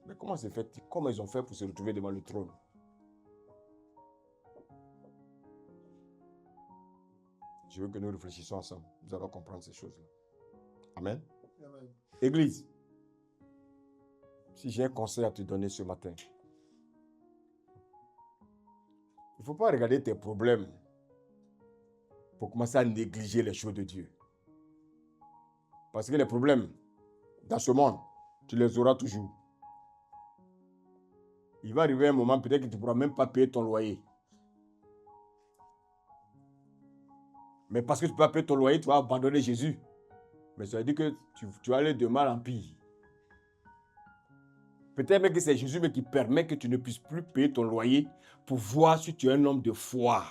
Mais comment c'est fait? Comment ils ont fait pour se retrouver devant le trône? Je veux que nous réfléchissions ensemble. Nous allons comprendre ces choses-là. Amen.
Amen.
Église, si j'ai un conseil à te donner ce matin, il ne faut pas regarder tes problèmes pour commencer à négliger les choses de Dieu. Parce que les problèmes dans ce monde, tu les auras toujours. Il va arriver un moment, peut-être que tu ne pourras même pas payer ton loyer. Mais parce que tu ne peux pas payer ton loyer, tu vas abandonner Jésus. Mais ça veut dire que tu vas aller de mal en pire. Peut-être même que c'est Jésus qui permet que tu ne puisses plus payer ton loyer pour voir si tu es un homme de foi.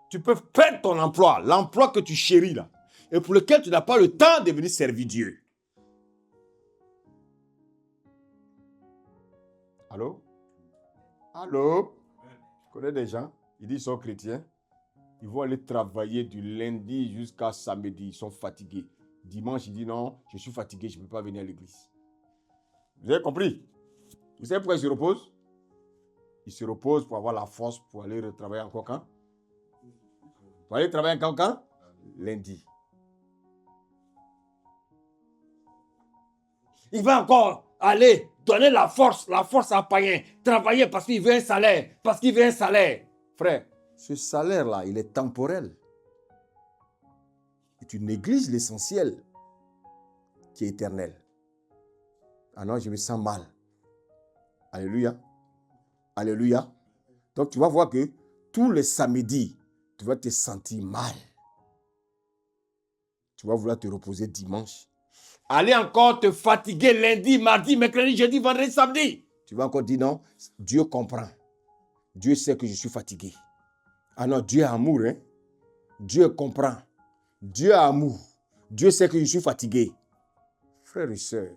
Tu peux perdre ton emploi, l'emploi que tu chéris là, et pour lequel tu n'as pas le temps de venir servir Dieu. Allô? Allô? Je connais des gens, ils disent qu'ils sont chrétiens. Ils vont aller travailler du lundi jusqu'à samedi. Ils sont fatigués. Dimanche, ils disent non, je suis fatigué, je ne peux pas venir à l'église. Vous avez compris? Vous savez pourquoi ils se reposent? Ils se reposent pour avoir la force pour aller retravailler encore quand? Pour aller travailler encore quand? Lundi. Il va encore aller donner la force à païen. Travailler parce qu'il veut un salaire. Parce qu'il veut un salaire. Frère, ce salaire-là, il est temporel. Et tu négliges l'essentiel qui est éternel. Ah non, je me sens mal. Alléluia. Alléluia. Donc tu vas voir que tous les samedis, tu vas te sentir mal. Tu vas vouloir te reposer dimanche. Aller encore te fatiguer lundi, mardi, mercredi, jeudi, vendredi, samedi. Tu vas encore dire non, Dieu comprend. Dieu sait que je suis fatigué. Ah non, Dieu est amour. Hein? Dieu comprend. Dieu a amour. Dieu sait que je suis fatigué. Frères et sœurs,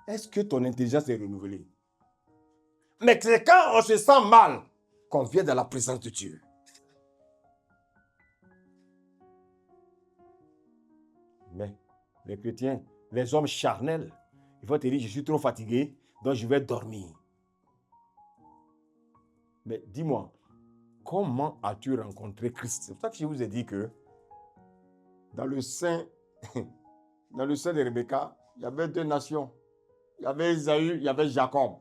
est-ce que ton intelligence est renouvelée? Mais c'est quand on se sent mal qu'on vient dans la présence de Dieu. Mais les chrétiens, les hommes charnels, ils vont te dire, je suis trop fatigué, donc je vais dormir. Mais dis-moi, comment as-tu rencontré Christ? C'est pour ça que je vous ai dit que dans le sein de Rebecca, il y avait deux nations. Il y avait Isaïe, il y avait Jacob.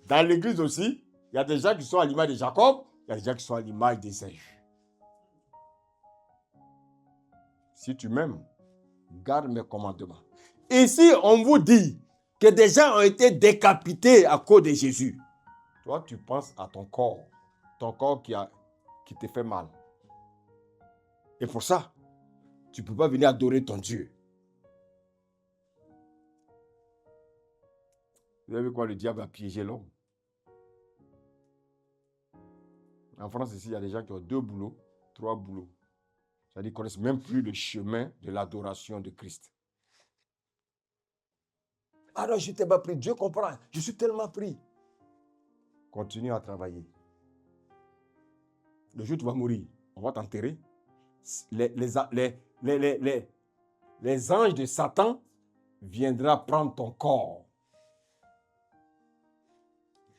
Dans l'église aussi, il y a des gens qui sont à l'image de Jacob, il y a des gens qui sont à l'image d'Isaïe. Si tu m'aimes, garde mes commandements. Ici, on vous dit que des gens ont été décapités à cause de Jésus. Toi, tu penses à ton corps qui te fait mal. Et pour ça, tu ne peux pas venir adorer ton Dieu. Vous avez vu quoi, le diable a piégé l'homme? En France, ici, il y a des gens qui ont 2 boulots, 3 boulots. C'est-à-dire qu'ils ne connaissent même plus le chemin de l'adoration de Christ. Alors, je t'ai pas pris. Dieu comprend. Je suis tellement pris. Continue à travailler. Le jour où tu vas mourir, on va t'enterrer. Les anges de Satan viendront prendre ton corps.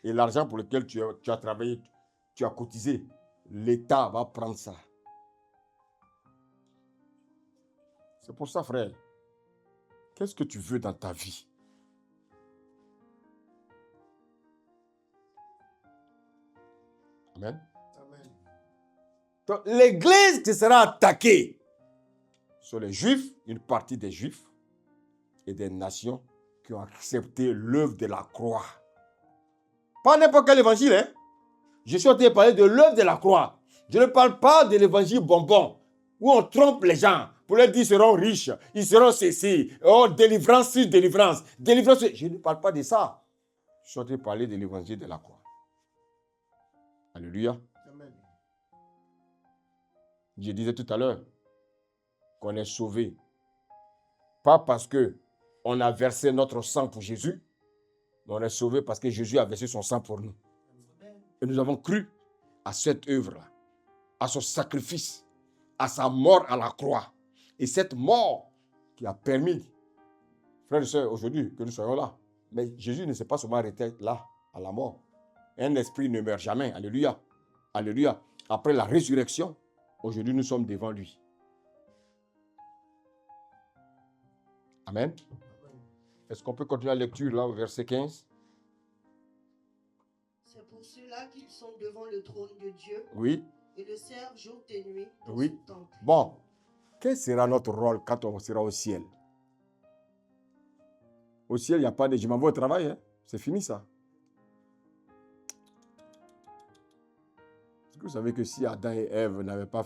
Et l'argent pour lequel tu as travaillé, tu as cotisé, l'État va prendre ça. C'est pour ça, frère. Qu'est-ce que tu veux dans ta vie? Amen.
Amen.
Donc, l'Église qui sera attaquée sur les Juifs, une partie des Juifs et des nations qui ont accepté l'œuvre de la croix. Pas n'importe quel évangile, hein? Je suis en train de parler de l'œuvre de la croix. Je ne parle pas de l'évangile bonbon, où on trompe les gens pour leur dire qu'ils seront riches, ils seront ceci, oh, délivrance sur délivrance, délivrance sur... Je ne parle pas de ça. Je suis en train de parler de l'évangile de la croix. Alléluia.
Amen.
Je disais tout à l'heure qu'on est sauvé. Pas parce qu'on a versé notre sang pour Jésus, mais on est sauvé parce que Jésus a versé son sang pour nous. Et nous avons cru à cette œuvre-là, à son sacrifice, à sa mort à la croix. Et cette mort qui a permis, frères et sœurs, aujourd'hui, que nous soyons là. Mais Jésus ne s'est pas seulement arrêté là, à la mort. Un esprit ne meurt jamais. Alléluia. Alléluia. Après la résurrection, aujourd'hui, nous sommes devant lui. Amen. Est-ce qu'on peut continuer la lecture là au verset 15?
C'est pour ceux-là qu'ils sont devant le trône de Dieu
Oui.
et le servent jour et nuit dans
Oui.
son temple.
Bon. Quel sera notre rôle quand on sera au ciel? Au ciel, il n'y a pas de... Je m'en vais au travail. Hein? C'est fini ça. Est-ce que vous savez que si Adam et Ève n'avaient pas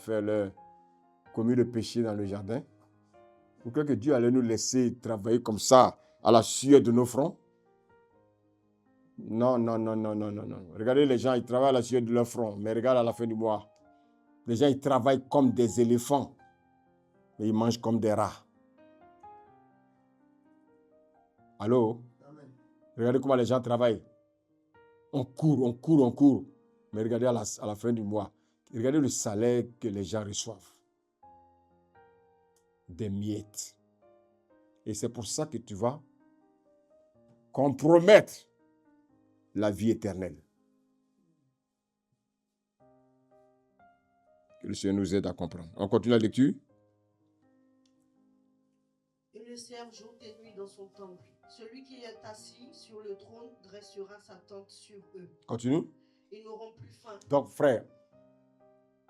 commis le péché dans le jardin, vous croyez que Dieu allait nous laisser travailler comme ça à la sueur de nos fronts? Non, non, non, non, non, non, non. Regardez les gens, ils travaillent à la sueur de leur front, mais regarde à la fin du mois. Les gens, ils travaillent comme des éléphants, mais ils mangent comme des rats. Allô?
Amen.
Regardez comment les gens travaillent. On court, on court, on court. Mais regardez à la fin du mois, regardez le salaire que les gens reçoivent. Des miettes. Et c'est pour ça que tu vas compromettre la vie éternelle. Que le Seigneur nous aide à comprendre. On continue la lecture.
Ils le servent jour et nuit dans son temple. Celui qui est assis sur le trône dressera sa tente sur eux.
Continue.
Ils n'auront plus faim.
Donc, frère,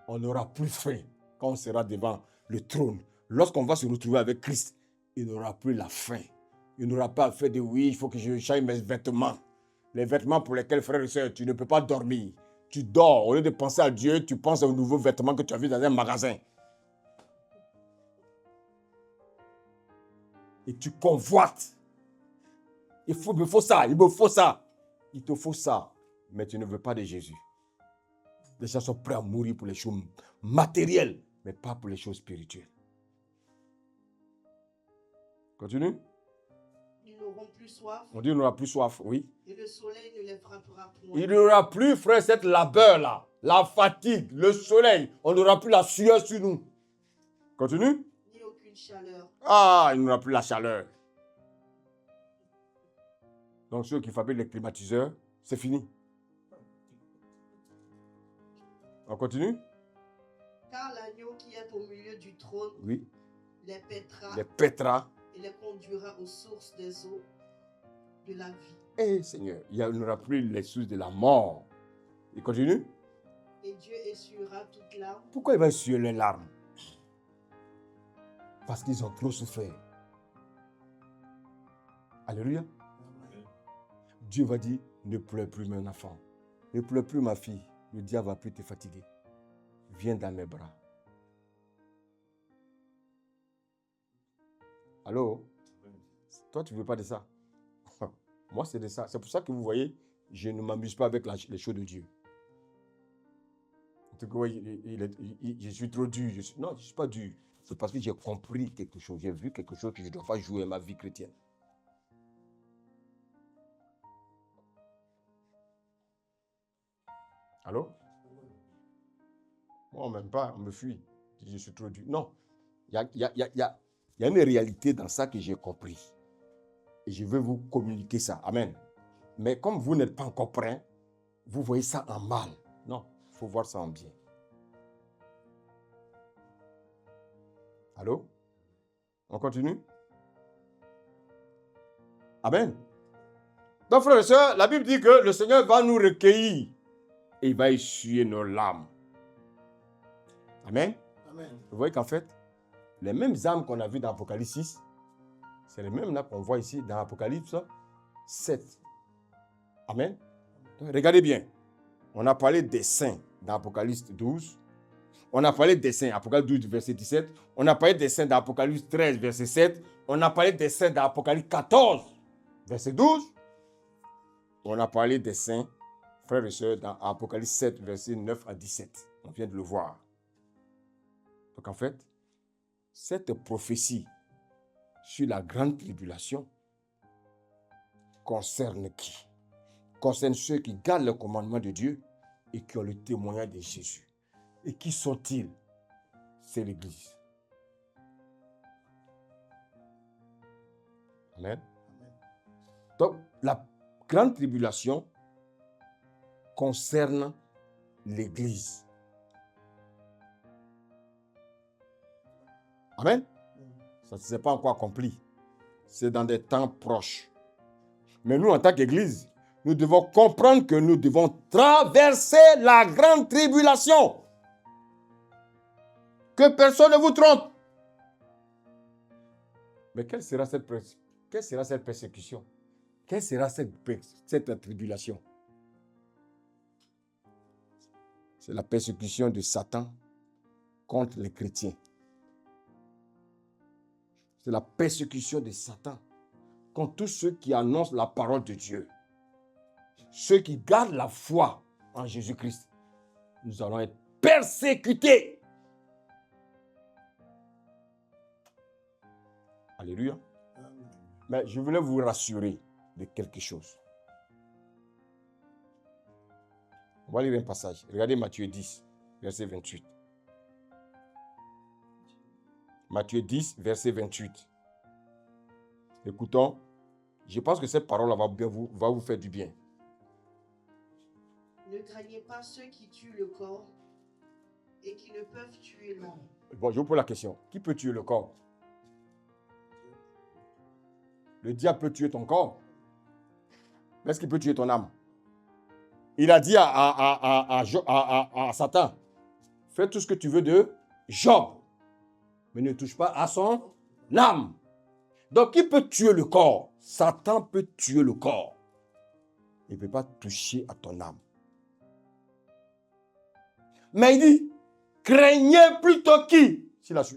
on n'aura plus faim quand on sera devant le trône. Lorsqu'on va se retrouver avec Christ, il n'aura plus la faim. Il n'aura pas fait de oui, il faut que je change mes vêtements. Les vêtements pour lesquels, frère et soeur, tu ne peux pas dormir. Tu dors, au lieu de penser à Dieu, tu penses aux nouveaux vêtements que tu as vus dans un magasin. Et tu convoites. Il me faut ça, il me faut ça. Il te faut ça, mais tu ne veux pas de Jésus. Les gens sont prêts à mourir pour les choses matérielles, mais pas pour les choses spirituelles. Continue.
Ils n'auront plus soif.
On dit qu'il n'aura plus soif, oui.
Et le soleil ne les frappera point.
Il n'aura plus, frère, cette labeur-là, la fatigue, le soleil. On n'aura plus la sueur sur nous. Continue.
Ni aucune chaleur.
Ah, il n'aura plus la chaleur. Donc ceux qui fabriquent les climatiseurs, c'est fini. On continue.
Car l'agneau qui est au milieu du trône
Oui.
les pètera
Les pètera.
et les conduira aux sources des eaux de la vie.
Eh Seigneur, il n'y aura plus les sources de la mort. Il continue.
Et Dieu essuiera toute larme.
Pourquoi il va essuyer les larmes? Parce qu'ils ont trop souffert. Alléluia. Dieu va dire, ne pleure plus mon enfant. Ne pleure plus ma fille. Le diable va plus te fatiguer. Viens dans mes bras. Allô? Toi, tu ne veux pas de ça? Moi, c'est de ça. C'est pour ça que vous voyez, je ne m'amuse pas avec les choses de Dieu. En tout cas, je suis trop dur. Non, je ne suis pas dur. C'est parce que j'ai compris quelque chose. J'ai vu quelque chose que je ne dois pas jouer à ma vie chrétienne. Allô? Moi, on ne m'aime pas, on me fuit. Je suis trop dur. Non. Il y a une réalité dans ça que j'ai compris. Et je veux vous communiquer ça. Amen. Mais comme vous n'êtes pas encore prêts, vous voyez ça en mal. Non, il faut voir ça en bien. Allô? On continue? Amen. Donc, frères et sœurs, la Bible dit que le Seigneur va nous recueillir et il va essuyer nos larmes. Amen.
Amen.
Vous voyez qu'en fait, les mêmes âmes qu'on a vues dans Apocalypse 6, c'est les mêmes là qu'on voit ici dans Apocalypse 7. Amen. Donc, regardez bien. On a parlé des saints dans Apocalypse 12. On a parlé des saints, Apocalypse 12, verset 17. On a parlé des saints dans Apocalypse 13, verset 7. On a parlé des saints dans Apocalypse 14, verset 12. On a parlé des saints, frères et sœurs, dans Apocalypse 7, verset 9 à 17. On vient de le voir. Donc en fait, cette prophétie sur la grande tribulation concerne qui? Concerne ceux qui gardent le commandement de Dieu et qui ont le témoignage de Jésus. Et qui sont-ils? C'est l'Église. Amen. Donc, la grande tribulation concerne l'Église. Amen. Ça ne s'est pas encore accompli. C'est dans des temps proches. Mais nous, en tant qu'Église, nous devons comprendre que nous devons traverser la grande tribulation. Que personne ne vous trompe. Mais quelle sera cette persécution? Quelle sera cette tribulation? C'est la persécution de Satan contre les chrétiens. C'est la persécution de Satan contre tous ceux qui annoncent la parole de Dieu. Ceux qui gardent la foi en Jésus-Christ. Nous allons être persécutés. Alléluia. Mais je voulais vous rassurer de quelque chose. On va lire un passage. Regardez Matthieu 10, verset 28. Matthieu 10, verset 28. Écoutons. Je pense que cette parole va vous faire du bien.
Ne craignez pas ceux qui tuent le corps et qui ne peuvent tuer l'âme.
Bon, je vous pose la question. Qui peut tuer le corps? Le diable peut tuer ton corps. Mais est-ce qu'il peut tuer ton âme? Il a dit à Satan, fais tout ce que tu veux de Job, mais ne touche pas à son âme. Donc, qui peut tuer le corps? Satan peut tuer le corps. Il ne peut pas toucher à ton âme. Mais il dit, craignez plutôt qui?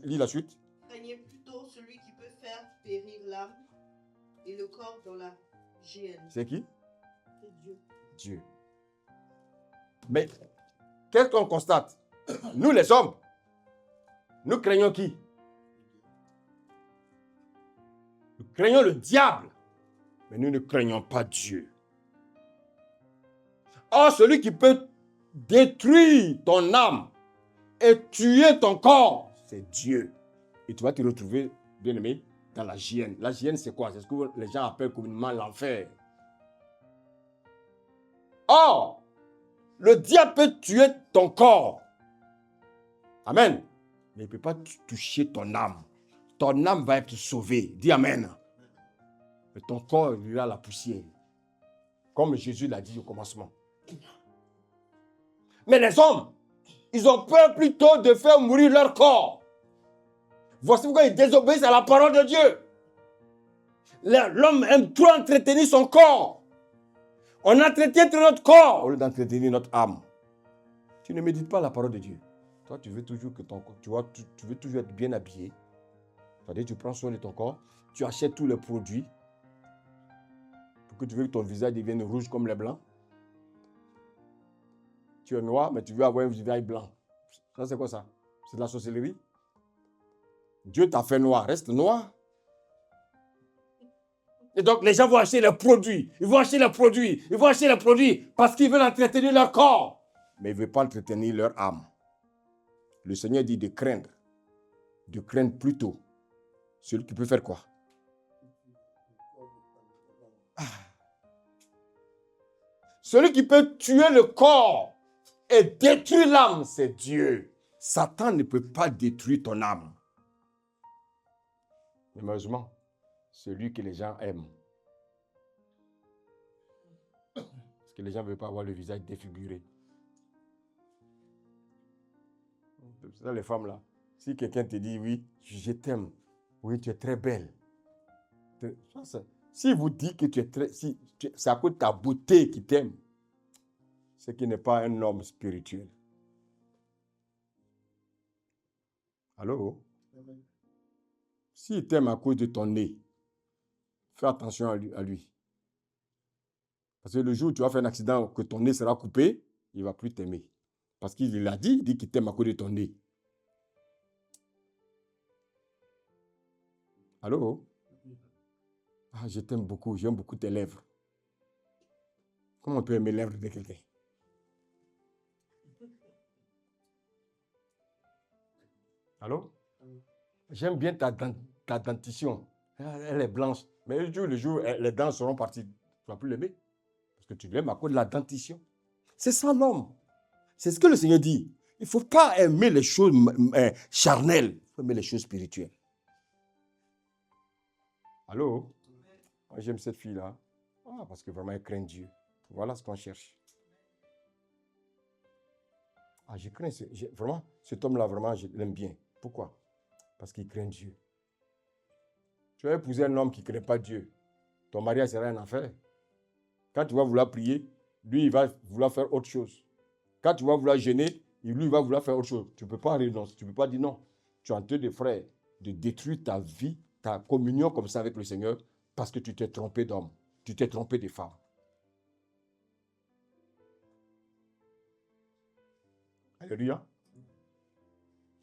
Lis la suite.
Craignez plutôt celui qui peut faire périr l'âme et le corps dans la géhenne.
C'est qui?
C'est Dieu.
Dieu. Mais, qu'est-ce qu'on constate? Nous les hommes, nous craignons qui? Nous craignons le diable, mais nous ne craignons pas Dieu. Or, celui qui peut détruire ton âme et tuer ton corps, c'est Dieu. Et tu vas te retrouver, bien aimé, dans la géhenne. La géhenne, c'est quoi? C'est ce que les gens appellent communément l'enfer. Or, le diable peut tuer ton corps. Amen. Mais il ne peut pas toucher ton âme. Ton âme va être sauvée. Dis Amen. Mais ton corps ira à la poussière. Comme Jésus l'a dit au commencement. Mais les hommes, ils ont peur plutôt de faire mourir leur corps. Voici pourquoi ils désobéissent à la parole de Dieu. L'homme aime trop entretenir son corps. On entretient notre corps au lieu d'entretenir notre âme. Tu ne médites pas la parole de Dieu. Toi, tu veux toujours que ton corps, tu veux toujours être bien habillé. C'est-à-dire, tu prends soin de ton corps, tu achètes tous les produits pour que tu veux que ton visage devienne rouge comme les blancs. Tu es noir, mais tu veux avoir un visage blanc. Ça, c'est quoi ça? C'est de la sorcellerie. Dieu t'a fait noir, reste noir. Et donc, les gens vont acheter les produits. Ils vont acheter les produits. Ils vont acheter les produits parce qu'ils veulent entretenir leur corps. Mais ils ne veulent pas entretenir leur âme. Le Seigneur dit de craindre. De craindre plutôt celui qui peut faire quoi? Celui qui peut tuer le corps et détruire l'âme, c'est Dieu. Satan ne peut pas détruire ton âme. Mais malheureusement, celui que les gens aiment. Parce que les gens ne veulent pas avoir le visage défiguré. C'est ça les femmes là. Si quelqu'un te dit oui, je t'aime. Oui, tu es très belle. Si vous dites que tu es très... c'est à cause de ta beauté qu'il t'aime. C'est qu'il n'est pas un homme spirituel. Allô? S'il t'aime à cause de ton nez, fais attention à lui. Parce que le jour où tu vas faire un accident, que ton nez sera coupé, il ne va plus t'aimer. Parce qu'il a dit, il dit qu'il t'aime à cause de ton nez. Allô? Ah, je t'aime beaucoup, j'aime beaucoup tes lèvres. Comment on peut aimer les lèvres de quelqu'un? Allô? J'aime bien ta dentition. Elle est blanche. Mais le jour, les dents seront parties. Tu ne vas plus l'aimer. Parce que tu l'aimes à cause de la dentition. C'est ça l'homme. C'est ce que le Seigneur dit. Il ne faut pas aimer les choses charnelles. Il faut aimer les choses spirituelles. Allô? Moi, j'aime cette fille-là. Ah, parce que vraiment, elle craint Dieu. Voilà ce qu'on cherche. Ah, je crains. Vraiment, cet homme-là, vraiment, je l'aime bien. Pourquoi? Parce qu'il craint Dieu. Tu vas épouser un homme qui ne craint pas Dieu. Ton mariage sera un enfer. Quand tu vas vouloir prier, lui, il va vouloir faire autre chose. Quand tu vas vouloir jeûner, lui, il va vouloir faire autre chose. Tu ne peux pas renoncer. Tu ne peux pas dire non. Tu es en train de, frère, de détruire ta vie, ta communion comme ça avec le Seigneur, parce que tu t'es trompé d'homme. Tu t'es trompé de femme. Alléluia.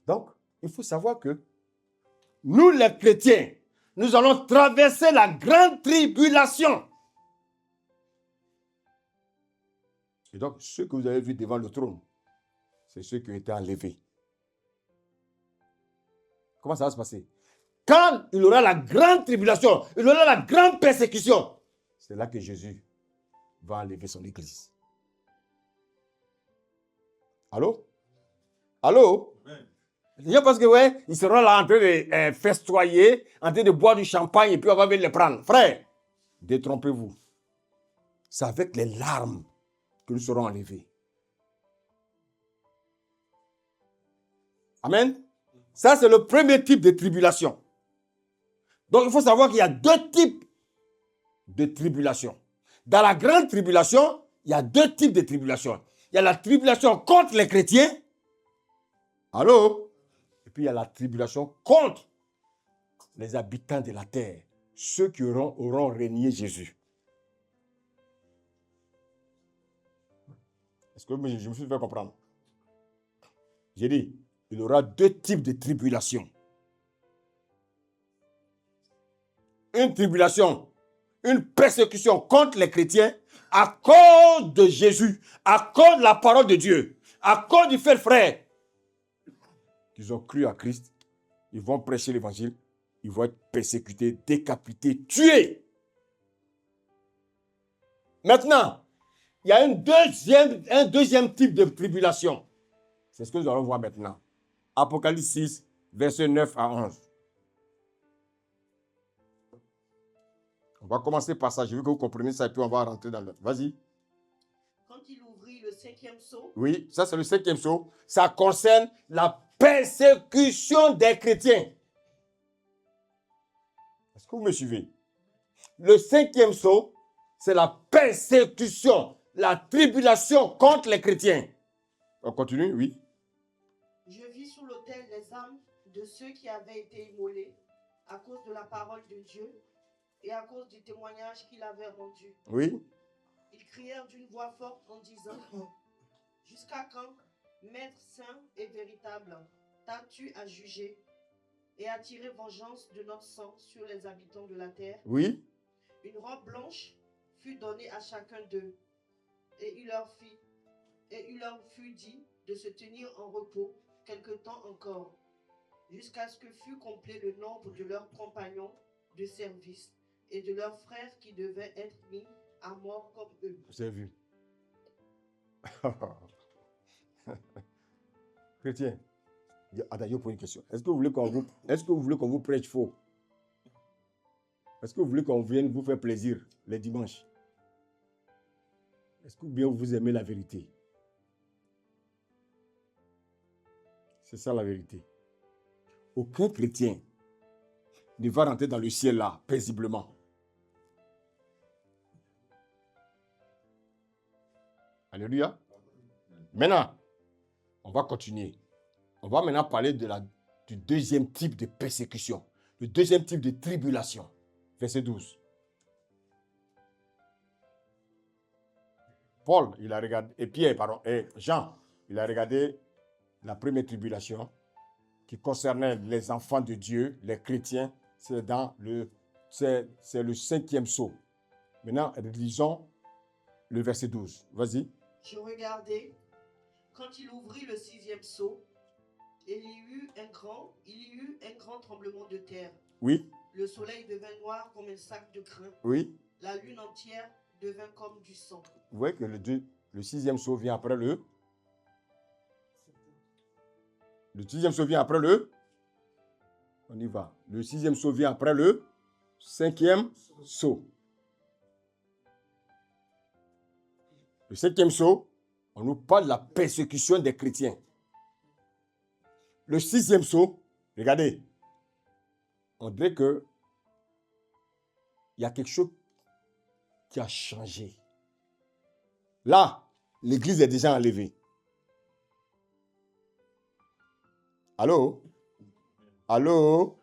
Donc, il faut savoir que nous, les chrétiens, nous allons traverser la grande tribulation. Et donc, ceux que vous avez vus devant le trône, c'est ceux qui ont été enlevés. Comment ça va se passer? Quand il aura la grande tribulation, il aura la grande persécution, c'est là que Jésus va enlever son église. Allô? Allô? Je pense que ouais, ils seront là en train de festoyer, en train de boire du champagne et puis on va venir les prendre. Frère, détrompez-vous. C'est avec les larmes que nous serons enlevés. Amen. Ça, c'est le premier type de tribulation. Donc, il faut savoir qu'il y a deux types de tribulation. Dans la grande tribulation, il y a deux types de tribulation. Il y a la tribulation contre les chrétiens. Allô? Et puis, il y a la tribulation contre les habitants de la terre. Ceux qui auront régné Jésus. Est-ce que je me suis fait comprendre? J'ai dit, il y aura deux types de tribulation. Une tribulation, une persécution contre les chrétiens à cause de Jésus, à cause de la parole de Dieu, à cause du fait, frère, qu'ils ont cru à Christ, ils vont prêcher l'évangile, ils vont être persécutés, décapités, tués. Maintenant, il y a un deuxième type de tribulation. C'est ce que nous allons voir maintenant. Apocalypse 6, versets 9 à 11. On va commencer par ça. Je veux que vous compreniez ça et puis on va rentrer dans le... Vas-y.
Quand il ouvrit le 5e sceau,
Oui, ça c'est le 5e sceau. Ça concerne la persécution des chrétiens. Est-ce que vous me suivez? Le 5e sceau, c'est la persécution, la tribulation contre les chrétiens. On continue, oui.
je vis sous l'autel les âmes de ceux qui avaient été immolés à cause de la parole de Dieu et à cause du témoignage qu'il avait rendu.
Oui.
Ils crièrent d'une voix forte en disant, jusqu'à quand, Maître saint et véritable, t'as-tu à juger et à tirer vengeance de notre sang sur les habitants de la terre?
Oui.
Une robe blanche fut donnée à chacun d'eux, et il leur fut dit de se tenir en repos quelque temps encore, jusqu'à ce que fût complet le nombre de leurs compagnons de service et de leurs frères qui devaient être mis à mort comme eux.
Vous avez vu. Chrétien, attends, je vous pose une question. Est-ce que vous voulez qu'on vous prêche faux? Est-ce que vous voulez qu'on vienne vous faire plaisir les dimanches? Est-ce que bien vous aimez la vérité? C'est ça la vérité. Aucun chrétien ne va rentrer dans le ciel là, paisiblement. Alléluia. Maintenant, on va continuer. On va maintenant parler du deuxième type de persécution, le deuxième type de tribulation. Verset 12. Paul, il a regardé, et Jean, il a regardé la première tribulation qui concernait les enfants de Dieu, les chrétiens. C'est le 5e sceau. Maintenant, lisons le verset 12. Vas-y.
Je regardai, quand il ouvrit le 6e sceau, et il y eut un grand tremblement de terre.
Oui.
Le soleil devint noir comme un sac de crin.
Oui.
La lune entière devint comme du sang.
Vous voyez que le 6e sceau vient après le... Le 6e sceau vient après le... On y va. Le 6e sceau vient après le 5e sceau. Le 5e sceau, on nous parle de la persécution des chrétiens. Le 6e sceau, regardez, on dirait que il y a quelque chose qui a changé. Là, l'église est déjà enlevée. Allô? Allô?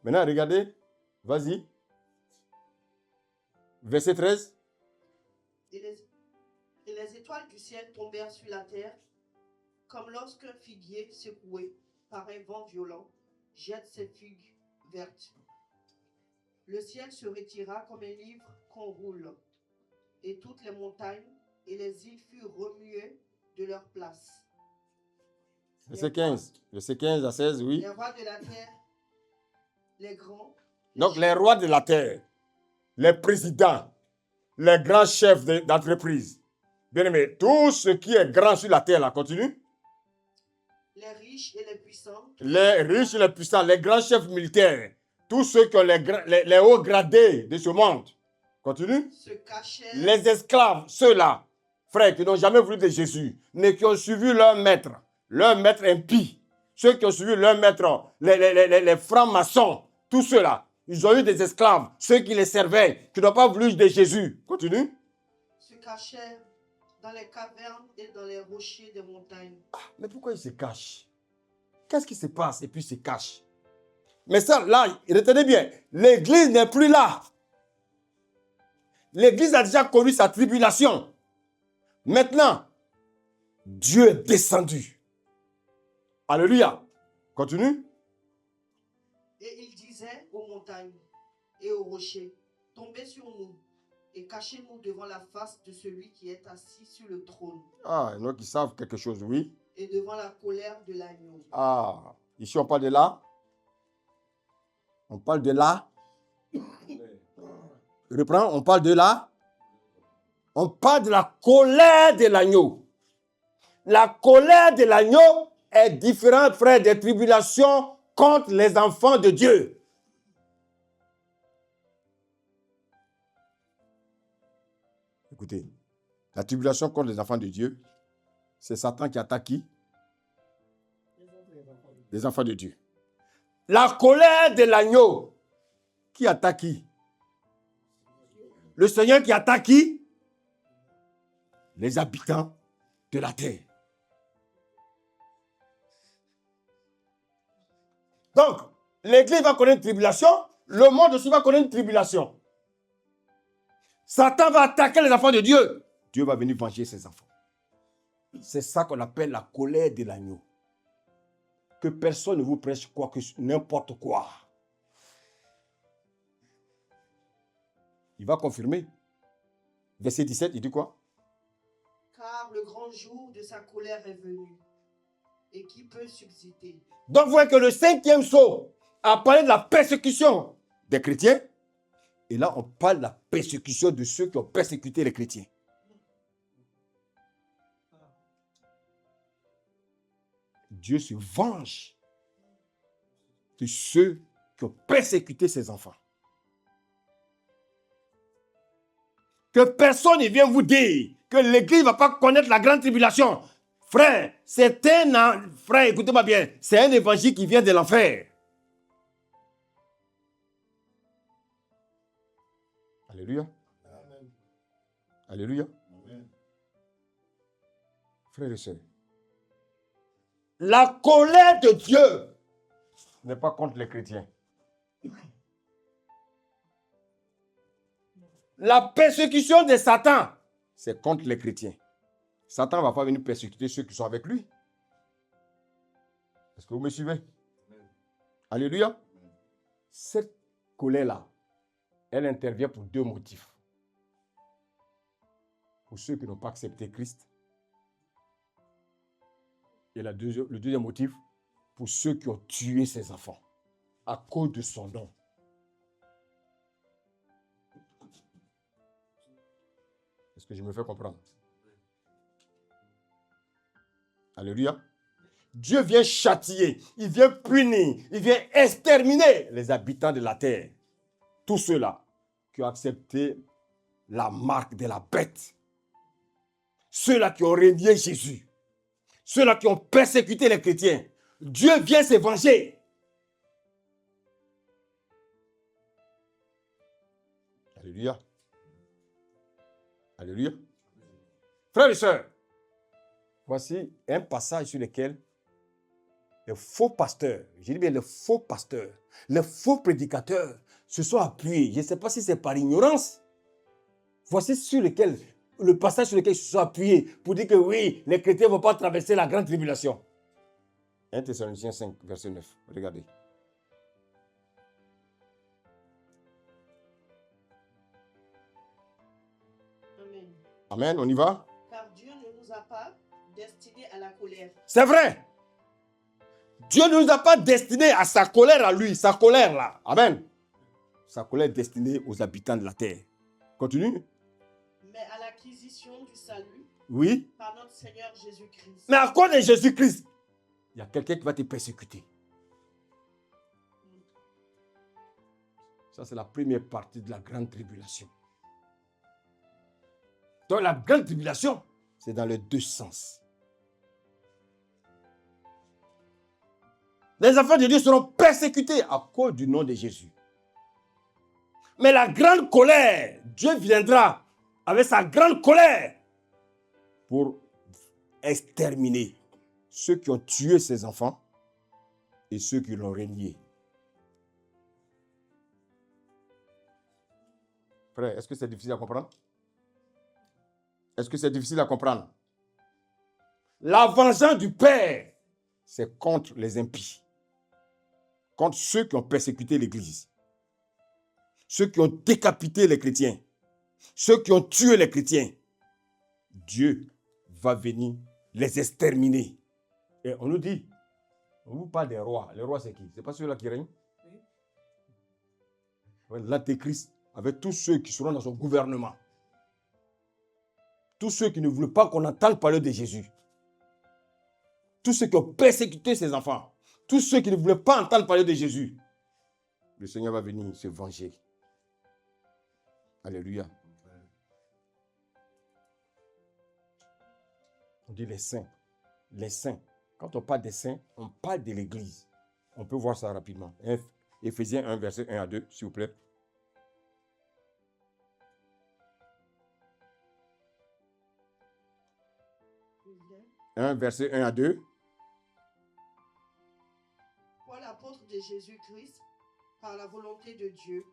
Maintenant, regardez. Vas-y. Verset 13.
Et les étoiles du ciel tombèrent sur la terre, comme lorsqu'un figuier secoué par un vent violent jette ses figues vertes. Le ciel se retira comme un livre qu'on roule, et toutes les montagnes et les îles furent remuées de leur place.
Verset 15. Verset 15 à 16, oui.
Les rois de la terre, les grands,
Donc, les rois de la terre, les présidents, les grands chefs d'entreprise, bien aimé, tout ce qui est grand sur la terre, là, continue.
les riches et les puissants,
Les riches et les puissants, les grands chefs militaires, tous ceux qui ont les hauts gradés de ce monde, continue.
se cachèrent,
Les esclaves, ceux-là, frères, qui n'ont jamais voulu de Jésus, mais qui ont suivi leur maître impie, ceux qui ont suivi leur maître, les francs-maçons, tous ceux-là, ils ont eu des esclaves, ceux qui les servaient, qui n'ont pas voulu de Jésus. Continue.
se cachèrent dans les cavernes et dans les rochers des montagnes.
Mais pourquoi ils se cachent? Qu'est-ce qui se passe et puis ils se cachent? Mais ça, là, retenez bien, l'église n'est plus là. L'église a déjà connu sa tribulation. Maintenant, Dieu est descendu. Alléluia. Continue.
Et il disait aux montagnes et aux rochers, tombez sur nous et cachez-nous devant la face de celui qui est assis sur le trône
Ah, il y en a qui savent quelque chose, oui.
et devant la colère de l'agneau.
Ah, ici on parle de là. On parle de là. Reprends, on parle de là. On parle de la colère de l'agneau. La colère de l'agneau est différente, frère, des tribulations contre les enfants de Dieu. Écoutez, la tribulation contre les enfants de Dieu, c'est Satan qui attaque qui? Les enfants de Dieu. La colère de l'agneau, qui attaque qui? Le Seigneur qui attaque qui? Les habitants de la terre. Donc, l'église va connaître une tribulation, le monde aussi va connaître une tribulation. Satan va attaquer les enfants de Dieu. Dieu va venir venger ses enfants. C'est ça qu'on appelle la colère de l'agneau. Que personne ne vous prêche quoi que n'importe quoi. Il va confirmer. Verset 17, il dit quoi?
Car le grand jour de sa colère est venu. Et qui peut subsister?
Donc, vous voyez que le 5e sceau a parlé de la persécution des chrétiens. Et là, on parle de la persécution de ceux qui ont persécuté les chrétiens. Dieu se venge de ceux qui ont persécuté ses enfants. Que personne ne vienne vous dire que l'église ne va pas connaître la grande tribulation. Frère, frère, écoutez-moi bien, c'est un évangile qui vient de l'enfer. Alléluia.
Amen.
Alléluia.
Amen.
Frères et sœurs, la colère de Dieu n'est pas contre les chrétiens. La persécution de Satan, c'est contre les chrétiens. Satan ne va pas venir persécuter ceux qui sont avec lui. Est-ce que vous me suivez? Alléluia. Cette colère-là, elle intervient pour deux motifs. Pour ceux qui n'ont pas accepté Christ. Et le deuxième motif, pour ceux qui ont tué ses enfants à cause de son nom. Est-ce que je me fais comprendre? Alléluia. Dieu vient châtier, il vient punir, il vient exterminer les habitants de la terre. Tous ceux-là qui ont accepté la marque de la bête. Ceux-là qui ont renié Jésus. Ceux-là qui ont persécuté les chrétiens. Dieu vient se venger. Alléluia. Alléluia. Frères et sœurs, voici un passage sur lequel les faux pasteurs, je dis bien les faux pasteurs, les faux prédicateurs se sont appuyés. Je ne sais pas si c'est par ignorance. Voici le passage sur lequel ils se sont appuyés pour dire que oui, les chrétiens ne vont pas traverser la grande tribulation. 1 Thessaloniciens 5, verset 9. Regardez.
Amen.
Amen, on y va?
a pas destiné à la colère.
C'est vrai. Dieu ne nous a pas destinés à sa colère à lui, sa colère là. Amen. Sa colère est destinée aux habitants de la terre. Continue.
Mais à l'acquisition du salut
Oui.
par notre Seigneur Jésus-Christ.
Mais à cause de Jésus-Christ, il y a quelqu'un qui va te persécuter. Ça, c'est la première partie de la grande tribulation. Donc, la grande tribulation, c'est dans les deux sens. Les enfants de Dieu seront persécutés à cause du nom de Jésus. Mais la grande colère, Dieu viendra avec sa grande colère pour exterminer ceux qui ont tué ses enfants et ceux qui l'ont renié. Frère, est-ce que c'est difficile à comprendre? Est-ce que c'est difficile à comprendre? La vengeance du Père, c'est contre les impies, contre ceux qui ont persécuté l'Église, ceux qui ont décapité les chrétiens, ceux qui ont tué les chrétiens. Dieu va venir les exterminer. Et on nous dit, on vous parle des rois. Les rois, c'est qui? C'est pas ceux-là qui règnent? Oui. L'Antéchrist, avec tous ceux qui seront dans son gouvernement. Tous ceux qui ne voulaient pas qu'on entende parler de Jésus. Tous ceux qui ont persécuté ses enfants. Tous ceux qui ne voulaient pas entendre parler de Jésus. Le Seigneur va venir se venger. Alléluia. On dit les saints. Les saints. Quand on parle des saints, on parle de l'Église. On peut voir ça rapidement. Éphésiens 1, verset 1 à 2, s'il vous plaît. Verset 1 à 2.
Paul, apôtre de Jésus-Christ, par la volonté de Dieu,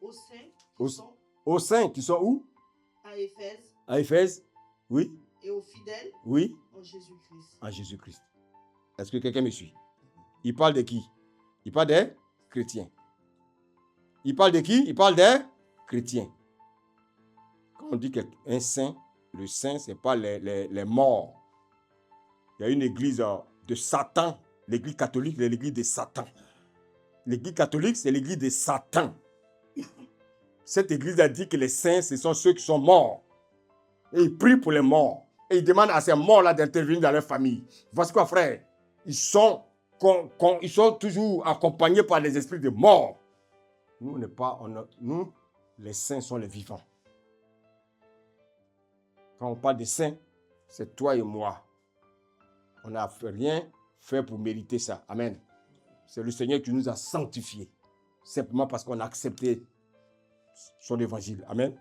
aux saints
aux saints qui sont où?
À Éphèse.
À Éphèse, oui.
Et aux fidèles,
oui.
En Jésus-Christ.
En Jésus-Christ. Est-ce que quelqu'un me suit? Il parle de qui? Il parle des chrétiens. Il parle de qui? Il parle des chrétiens. Quand on dit qu'un saint, le saint, ce n'est pas les morts. Il y a une église de Satan. L'église catholique, c'est l'église de Satan. L'église catholique, c'est l'église de Satan. Cette église a dit que les saints, ce sont ceux qui sont morts. Et ils prient pour les morts. Et ils demandent à ces morts-là d'intervenir dans leur famille. Voici quoi, frère? Ils sont toujours accompagnés par les esprits de mort. Nous, nous, les saints sont les vivants. Quand on parle des saints, c'est toi et moi. On n'a rien fait pour mériter ça. Amen. C'est le Seigneur qui nous a sanctifiés. Simplement parce qu'on a accepté son évangile. Amen.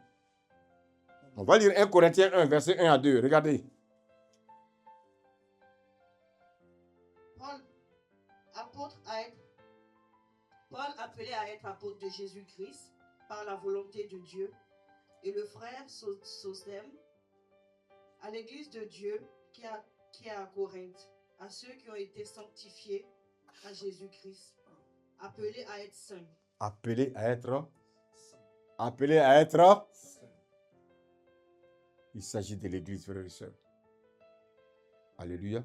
On va lire 1 Corinthiens 1, verset 1 à 2. Regardez.
Paul, appelé à être apôtre de Jésus-Christ par la volonté de Dieu, et le frère Sosthène, à l'église de Dieu qui est à Corinthe, à ceux qui ont été sanctifiés à Jésus-Christ, appelés à être saints.
Appelés à être. Il s'agit de l'église, frères et sœurs. Alléluia.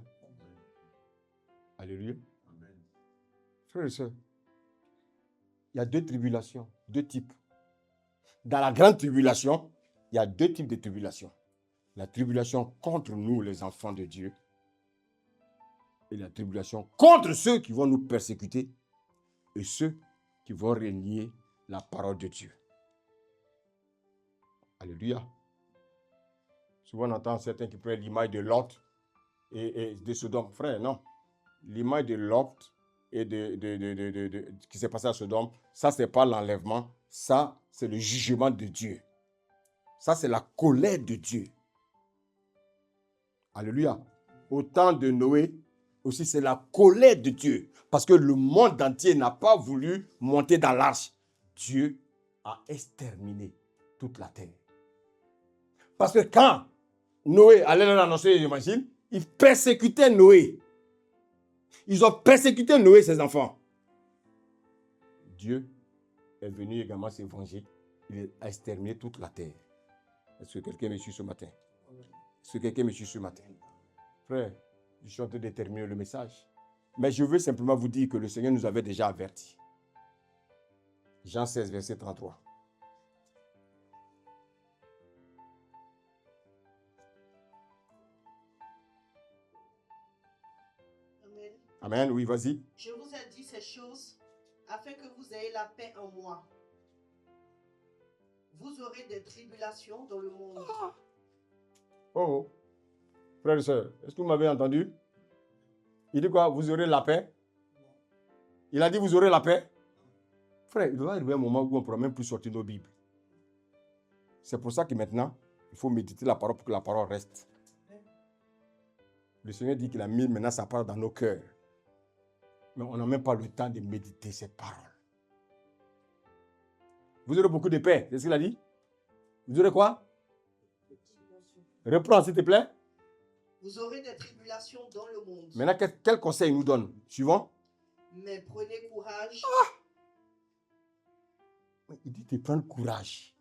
Alléluia. Amen. Frères et sœurs, il y a deux tribulations, deux types. Dans la grande tribulation, il y a deux types de tribulations. La tribulation contre nous, les enfants de Dieu, et la tribulation contre ceux qui vont nous persécuter et ceux qui vont renier la parole de Dieu. Alléluia. Souvent, on entend certains qui prennent l'image de Lot et de Sodome. Frère, non. L'image de Lot et de ce qui s'est passé à Sodome, ça, ce n'est pas l'enlèvement. Ça, c'est le jugement de Dieu. Ça, c'est la colère de Dieu. Alléluia. Au temps de Noé, aussi, c'est la colère de Dieu. Parce que le monde entier n'a pas voulu monter dans l'arche. Dieu a exterminé toute la terre. Parce que quand Noé allait leur annoncer l'évangile, ils persécutaient Noé. Ils ont persécuté Noé et ses enfants. Dieu est venu également se venger. Il a exterminé toute la terre. Est-ce que quelqu'un me suit ce matin? ce que quelqu'un me suit ce matin. Frère, je suis en train de terminer le message. Mais je veux simplement vous dire que le Seigneur nous avait déjà avertis. Jean 16, verset 33.
Amen.
Amen, oui, vas-y.
Je vous ai dit ces choses afin que vous ayez la paix en moi. Vous aurez des tribulations dans le monde.
Oh, frères et sœurs, est-ce que vous m'avez entendu? Il dit quoi? Vous aurez la paix? Il a dit vous aurez la paix? Frère, il va arriver un moment où on ne pourra même plus sortir nos Bibles. C'est pour ça que maintenant, il faut méditer la parole pour que la parole reste. Le Seigneur dit qu'il a mis maintenant sa parole dans nos cœurs. Mais on n'a même pas le temps de méditer ces paroles. Vous aurez beaucoup de paix, c'est ce qu'il a dit? Vous aurez quoi? Reprends, s'il te plaît.
Vous aurez des tribulations dans le monde.
Maintenant, quel conseil il nous donne? Suivant.
Mais prenez courage.
Il dit de prendre courage.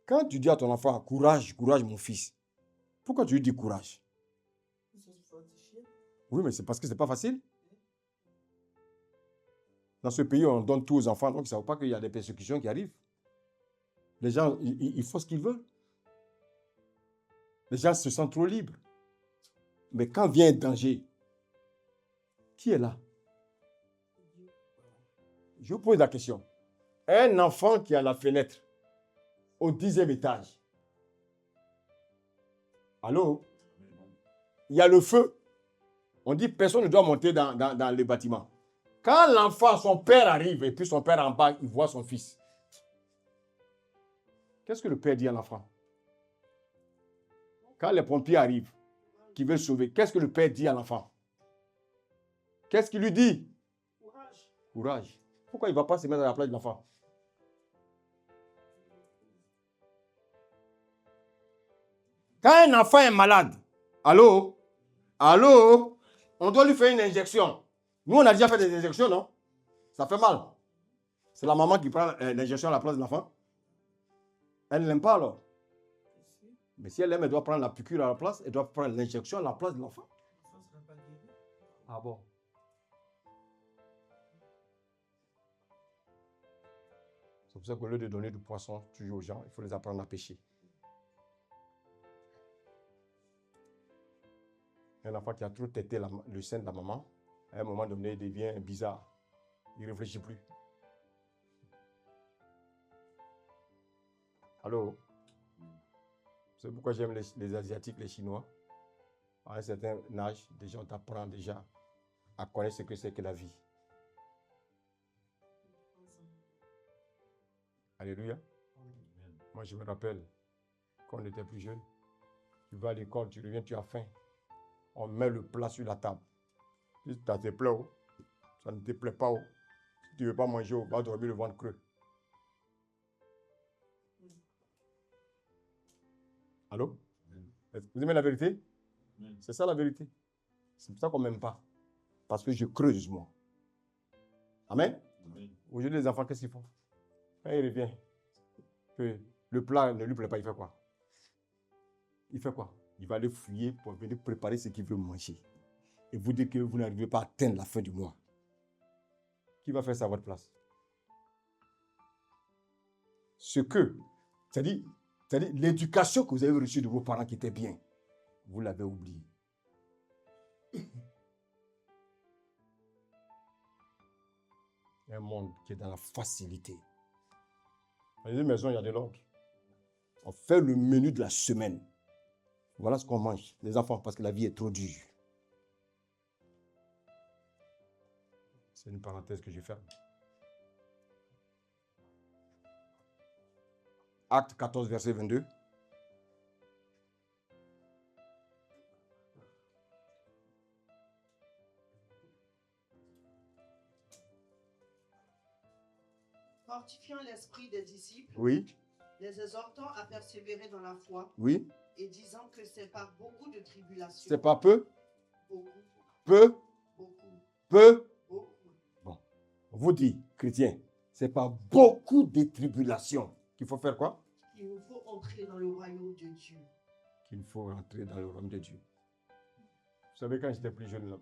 Quand tu dis à ton enfant, courage, courage mon fils, pourquoi tu lui dis courage? Oui, mais c'est parce que ce n'est pas facile. Dans ce pays, on donne tout aux enfants, donc ils ne savent pas qu'il y a des persécutions qui arrivent. Les gens, ils font ce qu'ils veulent. Les gens se sentent trop libres. Mais quand vient un danger, qui est là? Je vous pose la question. Un enfant qui est à la fenêtre, au 10e étage. Allô? Il y a le feu. On dit personne ne doit monter dans le bâtiment. Quand l'enfant, son père arrive, et puis son père en bas, il voit son fils. Qu'est-ce que le père dit à l'enfant? Quand les pompiers arrivent, qui veulent sauver, qu'est-ce que le père dit à l'enfant? Qu'est-ce qu'il lui dit?
Courage.
Courage. Pourquoi il ne va pas se mettre à la place de l'enfant? Quand un enfant est malade, allô? Allô? On doit lui faire une injection. Nous, on a déjà fait des injections, non? Ça fait mal. C'est la maman qui prend l'injection à la place de l'enfant. Elle ne l'aime pas alors. Mais si elle aime, elle doit prendre la piqûre à la place, elle doit prendre l'injection à la place de l'enfant. Ah bon? C'est pour ça qu'au lieu de donner du poisson toujours aux gens, il faut les apprendre à pêcher. Un enfant qui a trop tété le sein de la maman, à un moment donné, il devient bizarre. Il ne réfléchit plus. Allô? C'est pourquoi j'aime les Asiatiques, les Chinois. À un certain âge, déjà, on t'apprend déjà à connaître ce que c'est que la vie. Alléluia. Moi, je me rappelle, quand on était plus jeune, tu vas à l'école, tu reviens, tu as faim. On met le plat sur la table. Si ça te plaît, ça ne te plaît pas. Si tu ne veux pas manger, va dormir le ventre creux. Allô? Vous aimez la vérité? C'est ça la vérité. C'est pour ça qu'on ne m'aime pas. Parce que je creuse, moi. Amen? Aujourd'hui, les enfants, qu'est-ce qu'ils font? Quand il revient, que le plat ne lui plaît pas, il fait quoi? Il fait quoi? Il va aller fouiller pour venir préparer ce qu'il veut manger. Et vous dites que vous n'arrivez pas à atteindre la fin du mois. Qui va faire ça à votre place? C'est-à-dire l'éducation que vous avez reçue de vos parents qui était bien, vous l'avez oublié. Un monde qui est dans la facilité. Dans les maisons, il y a de l'ordre. On fait le menu de la semaine. Voilà ce qu'on mange, les enfants, parce que la vie est trop dure. C'est une parenthèse que je ferme. Acte 14, verset 22.
Fortifiant l'esprit des disciples,
Oui,
les exhortant à persévérer dans la foi
oui.
et disant que c'est par beaucoup de tribulations.
C'est pas peu,
Beaucoup,
peu,
beaucoup,
peu.
beaucoup.
On vous dit, chrétiens, c'est pas beaucoup de tribulations qu'il faut faire quoi?
Il nous faut entrer dans le royaume de Dieu.
Qu'il faut entrer dans le royaume de Dieu. Vous savez, quand j'étais plus jeune, là,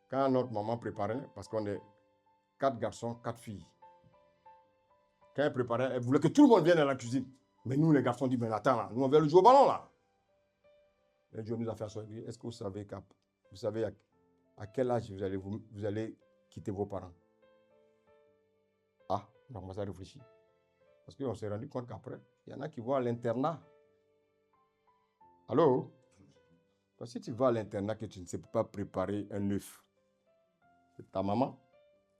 quand notre maman préparait, parce qu'on est 4 garçons, 4 filles, quand elle préparait, elle voulait que tout le monde vienne à la cuisine. Mais nous, les garçons, on dit, mais attends, là, nous, on veut le jouer au ballon, là. Un jour, nous a fait asseoir, il dit, est-ce que vous savez à quel âge vous allez quitter vos parents? Ah, on a commencé à réfléchir. Parce qu'on s'est rendu compte qu'après, il y en a qui vont à l'internat. Allô? Parce que si tu vas à l'internat que tu ne sais pas préparer un œuf, c'est ta maman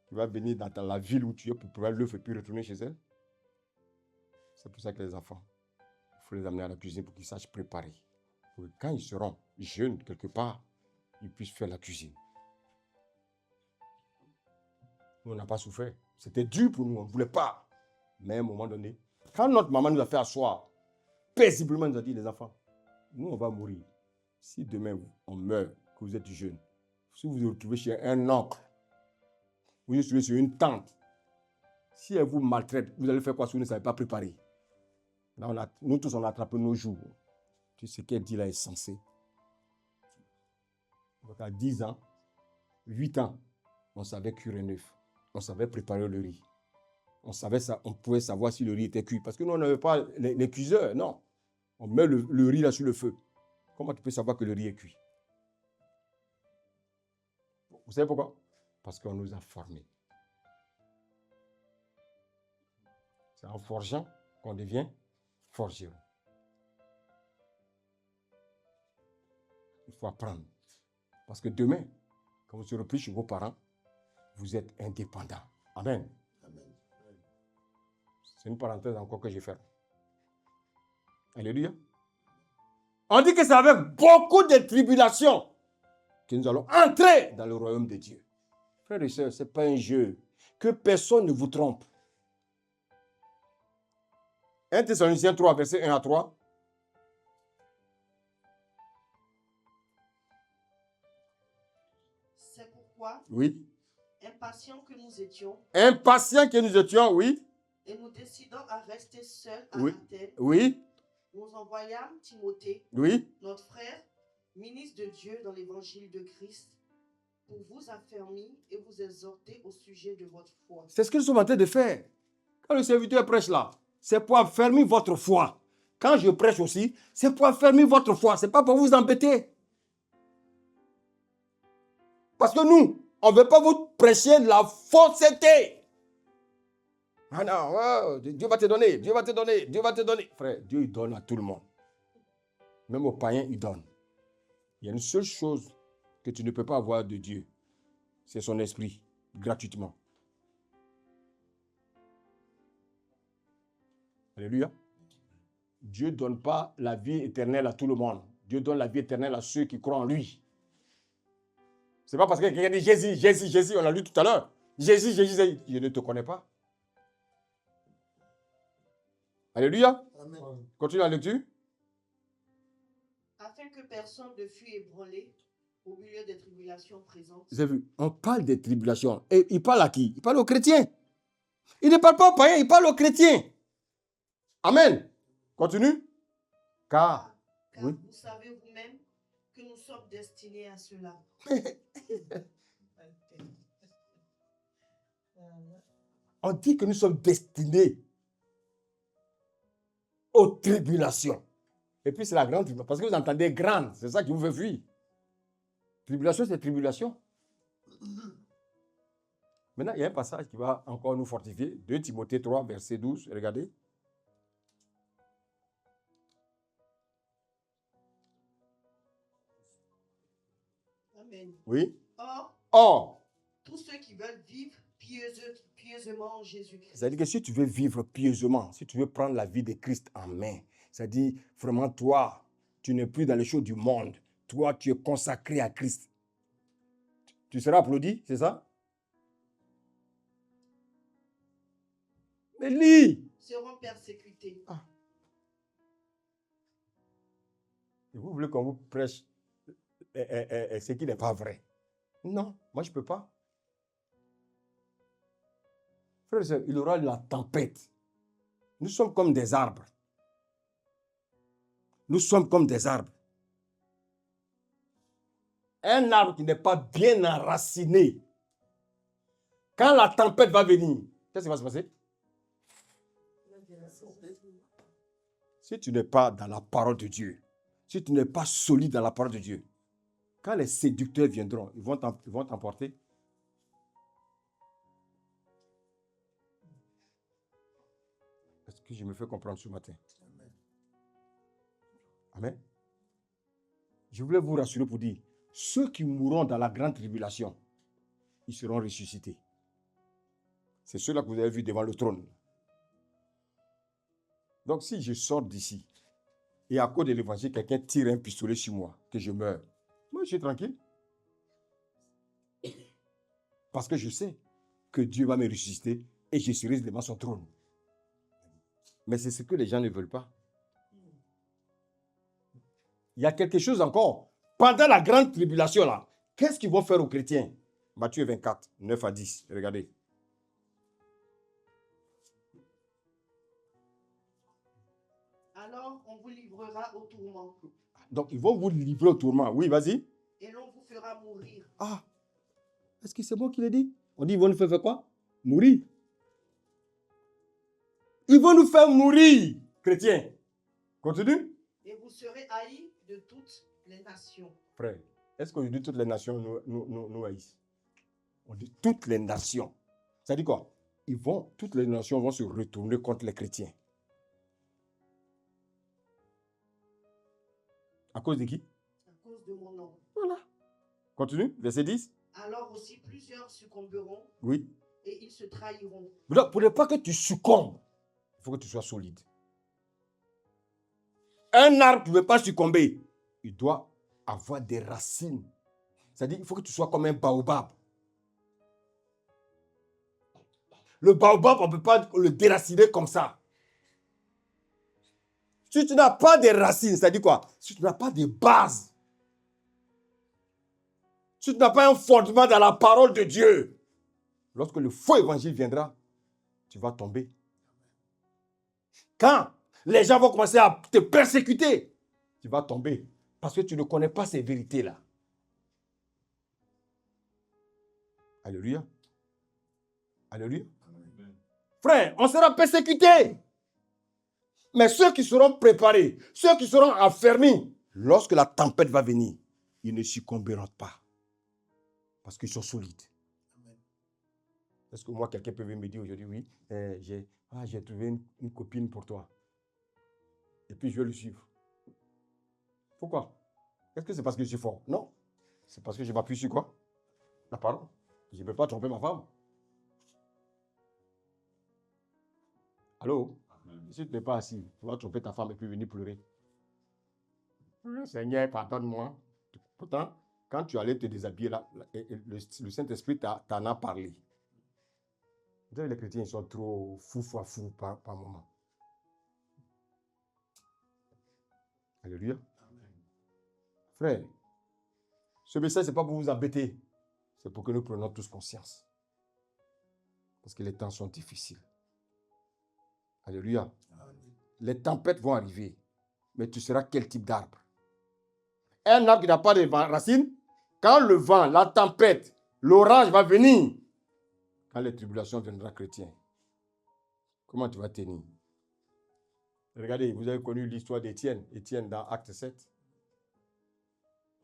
qui va venir dans la ville où tu es pour préparer l'œuf et puis retourner chez elle. C'est pour ça que les enfants, il faut les amener à la cuisine pour qu'ils sachent préparer. Pour que quand ils seront jeunes quelque part, ils puissent faire la cuisine. Nous, on n'a pas souffert. C'était dur pour nous, on ne voulait pas. Mais à un moment donné, quand notre maman nous a fait asseoir, paisiblement, elle nous a dit, les enfants, nous, on va mourir. Si demain, on meurt, que vous êtes jeune, si vous vous retrouvez chez un oncle, vous vous retrouvez sur une tante, si elle vous maltraite, vous allez faire quoi si vous ne savez pas préparer? Là, nous tous, on a attrapé nos jours. Tu sais ce qu'elle dit là est censé. Donc à 10 ans, 8 ans, on savait cuire un œuf. On savait préparer le riz. On savait ça, on pouvait savoir si le riz était cuit. Parce que nous, on n'avait pas les cuiseurs, non. On met le riz là sur le feu. Comment tu peux savoir que le riz est cuit? Vous savez pourquoi? Parce qu'on nous a formés. C'est en forgeant qu'on devient forgeron. Il faut apprendre. Parce que demain, quand vous serez plus chez vos parents, vous êtes indépendants. Amen.
Amen.
C'est une parenthèse encore que je vais faire. Alléluia. On dit que c'est avec beaucoup de tribulations que nous allons entrer dans le royaume de Dieu. Frères et sœurs, ce n'est pas un jeu. Que personne ne vous trompe. 1 Thessaloniciens 3, verset 1 à 3.
C'est pourquoi,
Oui.
impatients que nous étions,
Impatients que nous étions, oui.
et nous décidons à rester seuls à
Oui.
Athènes,
Oui.
nous envoyâmes Timothée,
Oui.
notre frère, ministre de Dieu dans l'évangile de Christ, pour vous affermir et vous exhorter au sujet de votre foi.
C'est ce que nous sommes en train de faire. Quand le serviteur prêche là, c'est pour affermir votre foi. Quand je prêche aussi, c'est pour affermir votre foi. Ce n'est pas pour vous embêter. Parce que nous, on ne veut pas vous prêcher de la fausseté. Ah non, oh, Dieu va te donner, Dieu va te donner, Dieu va te donner. Frère, Dieu il donne à tout le monde. Même aux païens, il donne. Il y a une seule chose que tu ne peux pas avoir de Dieu. C'est son esprit, gratuitement. Alléluia. Dieu ne donne pas la vie éternelle à tout le monde. Dieu donne la vie éternelle à ceux qui croient en lui. Ce n'est pas parce que quelqu'un dit Jésus, Jésus, Jésus, on l'a lu tout à l'heure. Jésus, Jésus, Jésus, je ne te connais pas. Alléluia.
Amen.
Continue la lecture.
Afin que personne ne fût ébranlé au milieu des tribulations présentes.
Vous avez vu, on parle des tribulations. Et il parle à qui? Il parle aux chrétiens. Il ne parle pas aux païens, il parle aux chrétiens. Amen. Continue. Car,
Car
oui.
vous savez vous-même que nous sommes destinés à cela.
On dit que nous sommes destinés aux tribulations. Et puis c'est la grande tribulation. Parce que vous entendez grande, c'est ça qui vous fait fuir. Tribulation, c'est tribulation. Maintenant, il y a un passage qui va encore nous fortifier. 2 Timothée 3, verset 12. Regardez.
Amen.
Oui.
Or, tous ceux qui veulent vivre pieusement en Jésus-Christ.
C'est-à-dire que si tu veux vivre pieusement, si tu veux prendre la vie de Christ en main, c'est-à-dire vraiment toi, tu n'es plus dans les choses du monde. Toi, tu es consacré à Christ. Tu seras applaudi, c'est ça? Mais lis!
Seront persécutés.
Et vous voulez qu'on vous prêche ce qui n'est pas vrai? Non, moi je ne peux pas. Frère et sœur, il y aura la tempête. Nous sommes comme des arbres.
Nous sommes comme des arbres. Un arbre qui n'est pas bien enraciné, quand la tempête va venir, qu'est-ce qui va se passer? Si tu n'es pas dans la parole de Dieu, si tu n'es pas solide dans la parole de Dieu, quand les séducteurs viendront, ils vont t'emporter. Est-ce que je me fais comprendre ce matin? Amen. Je voulais vous rassurer pour dire, ceux qui mourront dans la grande tribulation, ils seront ressuscités. C'est ceux-là que vous avez vus devant le trône. Donc si je sors d'ici, et à cause de l'évangile, quelqu'un tire un pistolet sur moi, que je meurs, moi je suis tranquille. Parce que je sais que Dieu va me ressusciter et je serai devant son trône. Mais c'est ce que les gens ne veulent pas. Il y a quelque chose encore. Pendant la grande tribulation, là, qu'est-ce qu'ils vont faire aux chrétiens? Matthieu 24, 9 à 10. Regardez.
Alors on vous livrera au tourment.
Donc, ils vont vous livrer au tourment. Oui, vas-y.
Et l'on vous fera mourir.
Ah, est-ce que c'est moi qui l'ai dit? On dit, ils vont nous faire quoi? Mourir. Ils vont nous faire mourir, chrétiens. Continue.
Et vous serez haïs de toutes les nations.
Frère, est-ce qu'on dit toutes les nations nous haïssent? On dit toutes les nations. Ça dit quoi? Toutes les nations vont se retourner contre les chrétiens. À cause de qui?
À cause de mon nom.
Voilà. Continue, verset 10.
Alors aussi plusieurs succomberont.
Oui.
Et ils se trahiront.
Donc, pour ne pas que tu succombes, il faut que tu sois solide. Un arbre ne peut pas succomber. Il doit avoir des racines. C'est-à-dire qu'il faut que tu sois comme un baobab. Le baobab, on ne peut pas le déraciner comme ça. Si tu n'as pas de racines, c'est-à-dire quoi? Si tu n'as pas de base, si tu n'as pas un fondement dans la parole de Dieu, lorsque le faux évangile viendra, tu vas tomber. Quand les gens vont commencer à te persécuter, tu vas tomber. Parce que tu ne connais pas ces vérités-là. Alléluia. Alléluia. Frère, on sera persécuté. Mais ceux qui seront préparés, ceux qui seront affermis, lorsque la tempête va venir, ils ne succomberont pas. Parce qu'ils sont solides. Est-ce que moi, quelqu'un peut me dire aujourd'hui, oui, j'ai trouvé une copine pour toi. Et puis je vais le suivre. Pourquoi? Est-ce que c'est parce que je suis fort? Non. C'est parce que je m'appuie sur quoi? La parole. Je ne peux pas tromper ma femme. Allô? Si tu n'es pas assis, tu vas tromper ta femme et puis venir pleurer. Seigneur, pardonne-moi. Pourtant, quand tu allais te déshabiller, là, le Saint-Esprit t'en a parlé. Vous savez, les chrétiens, ils sont trop fous par moment. Alléluia. Frère, ce message, ce n'est pas pour vous embêter. C'est pour que nous prenions tous conscience. Parce que les temps sont difficiles. Alléluia. Les tempêtes vont arriver. Mais tu seras quel type d'arbre? Un arbre qui n'a pas de racines, quand le vent, la tempête, l'orage va venir, quand les tribulations viendront, chrétien, comment tu vas tenir? Regardez, vous avez connu l'histoire d'Étienne. Étienne dans Acte 7.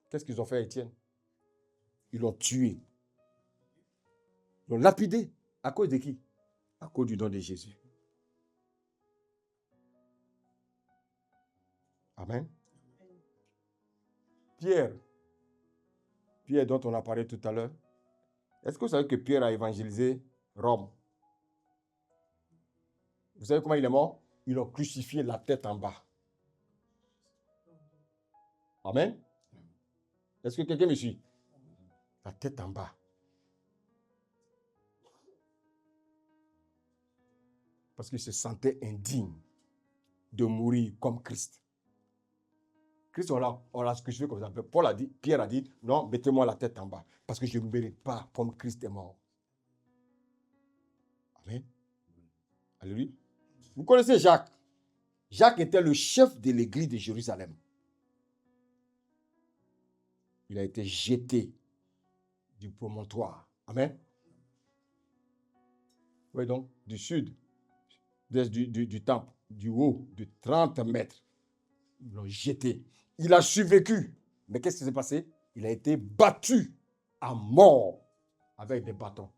Qu'est-ce qu'ils ont fait à Étienne? Ils l'ont tué. Ils l'ont lapidé. À cause de qui? À cause du nom de Jésus. Amen. Pierre dont on a parlé tout à l'heure. Est-ce que vous savez que Pierre a évangélisé Rome? Vous savez comment il est mort? Ils l'ont crucifié la tête en bas. Amen. Est-ce que quelqu'un me suit? La tête en bas. Parce qu'il se sentait indigne de mourir comme Christ. Christ, on l'a crucifié comme ça. Pierre a dit, non, mettez-moi la tête en bas. Parce que je ne mérite pas comme Christ est mort. Amen. Alléluia. Vous connaissez Jacques. Jacques était le chef de l'église de Jérusalem. Il a été jeté du promontoire. Amen. Oui, donc, du sud, du temple, du haut, de 30 mètres. Ils l'ont jeté. Il a survécu. Mais qu'est-ce qui s'est passé? Il a été battu à mort avec des bâtons.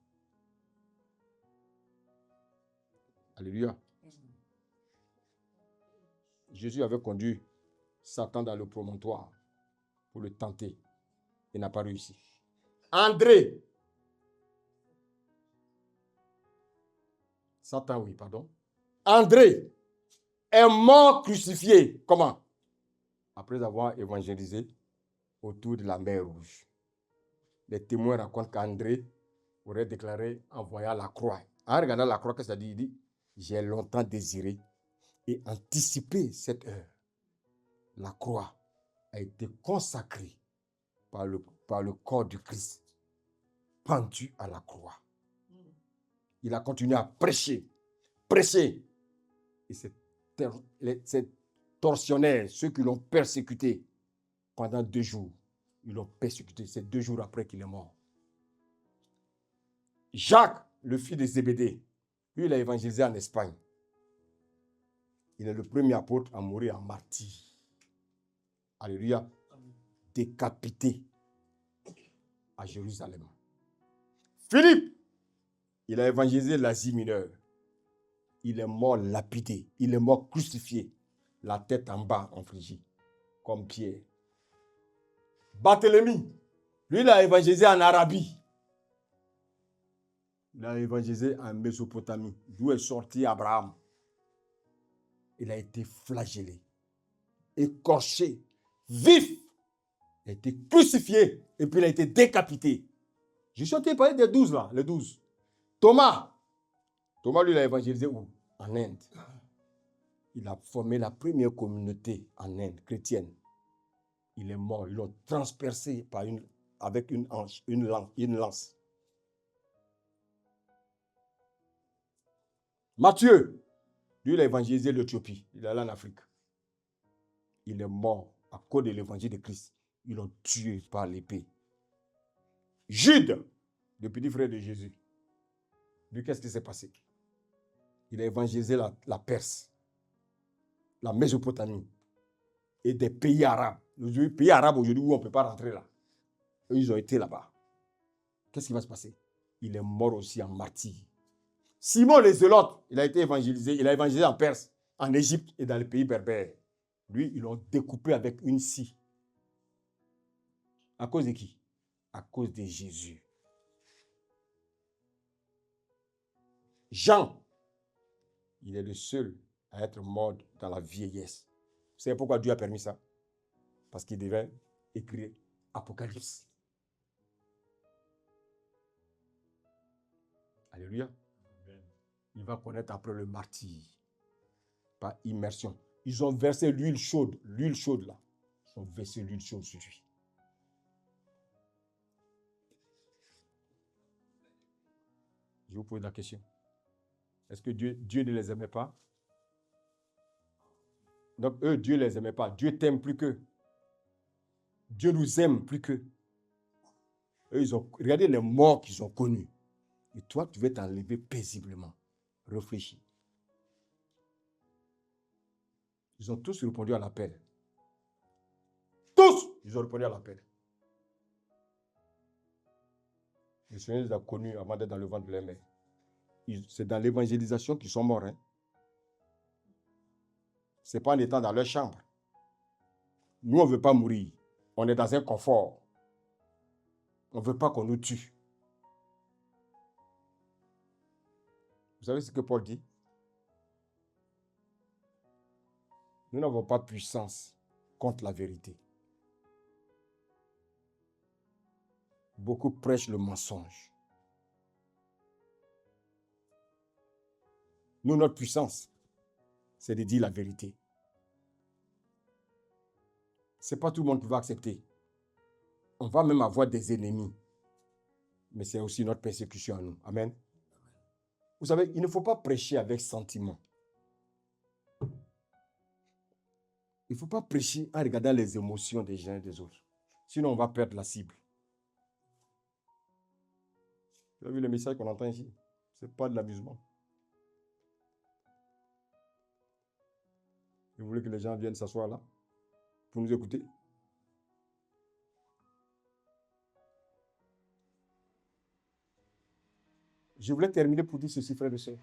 Alléluia. Jésus avait conduit Satan dans le promontoire pour le tenter. Il n'a pas réussi. André. Satan, oui, pardon. André est mort crucifié. Comment? Après avoir évangélisé autour de la mer Rouge. Les témoins racontent qu'André aurait déclaré en voyant la croix. En regardant la croix, qu'est-ce que ça dit? Il dit, j'ai longtemps désiré et anticipé cette heure. La croix a été consacrée par le corps du Christ, pendu à la croix. Il a continué à prêcher. Et ces tortionnaires, ceux qui l'ont persécuté pendant 2 jours, ils l'ont persécuté. C'est 2 jours après qu'il est mort. Jacques, le fils de Zébédée, lui, il a évangélisé en Espagne. Il est le premier apôtre à mourir en martyr. Alléluia. Décapité à Jérusalem. Philippe, il a évangélisé l'Asie mineure. Il est mort lapidé. Il est mort crucifié. La tête en bas en Phrygie, comme Pierre. Barthélemy, lui, il a évangélisé en Arabie. Il a évangélisé en Mésopotamie, d'où est sorti Abraham. Il a été flagellé, écorché, vif. Il a été crucifié et puis il a été décapité. Je suis en train de parler des 12 là, les 12. Thomas, lui, il a évangélisé où? En Inde. Il a formé la première communauté en Inde, chrétienne. Il est mort, ils l'ont transpercé avec une lance. Matthieu, lui, il a évangélisé l'Éthiopie. Il est allé en Afrique. Il est mort à cause de l'évangile de Christ. Ils l'ont tué par l'épée. Jude, le petit frère de Jésus. Lui, qu'est-ce qui s'est passé? Il a évangélisé la Perse, la Mésopotamie et des pays arabes. Les pays arabes aujourd'hui où on ne peut pas rentrer là. Eux, ils ont été là-bas. Qu'est-ce qui va se passer? Il est mort aussi en martyr. Simon le Zélote, il a été évangélisé. Il a évangélisé en Perse, en Égypte et dans les pays berbères. Lui, ils l'ont découpé avec une scie. À cause de qui? À cause de Jésus. Jean, il est le seul à être mort dans la vieillesse. Vous savez pourquoi Dieu a permis ça? Parce qu'il devait écrire Apocalypse. Alléluia. Il va connaître après le martyr. Par immersion. Ils ont versé l'huile chaude là. Ils ont versé l'huile chaude sur lui. Je vous pose la question. Est-ce que Dieu ne les aimait pas? Donc eux, Dieu ne les aimait pas. Dieu t'aime plus qu'eux. Dieu nous aime plus qu'eux. Eux, regardez les morts qu'ils ont connus. Et toi, tu veux t'enlever paisiblement. Réfléchis. Ils ont tous répondu à l'appel. Tous, ils ont répondu à l'appel. Le Seigneur les a connus avant d'être dans le ventre de leur mère. C'est dans l'évangélisation qu'ils sont morts. Hein? Ce n'est pas en étant dans leur chambre. Nous, on ne veut pas mourir. On est dans un confort. On ne veut pas qu'on nous tue. Vous savez ce que Paul dit? Nous n'avons pas puissance contre la vérité. Beaucoup prêchent le mensonge. Nous, notre puissance, c'est de dire la vérité. Ce n'est pas tout le monde qui va accepter. On va même avoir des ennemis. Mais c'est aussi notre persécution à nous. Amen. Vous savez, il ne faut pas prêcher avec sentiment. Il ne faut pas prêcher en regardant les émotions des uns et des autres. Sinon, on va perdre la cible. Vous avez vu le message qu'on entend ici? Ce n'est pas de l'amusement. Vous voulez que les gens viennent s'asseoir là pour nous écouter? Je voulais terminer pour dire ceci, frères et sœurs.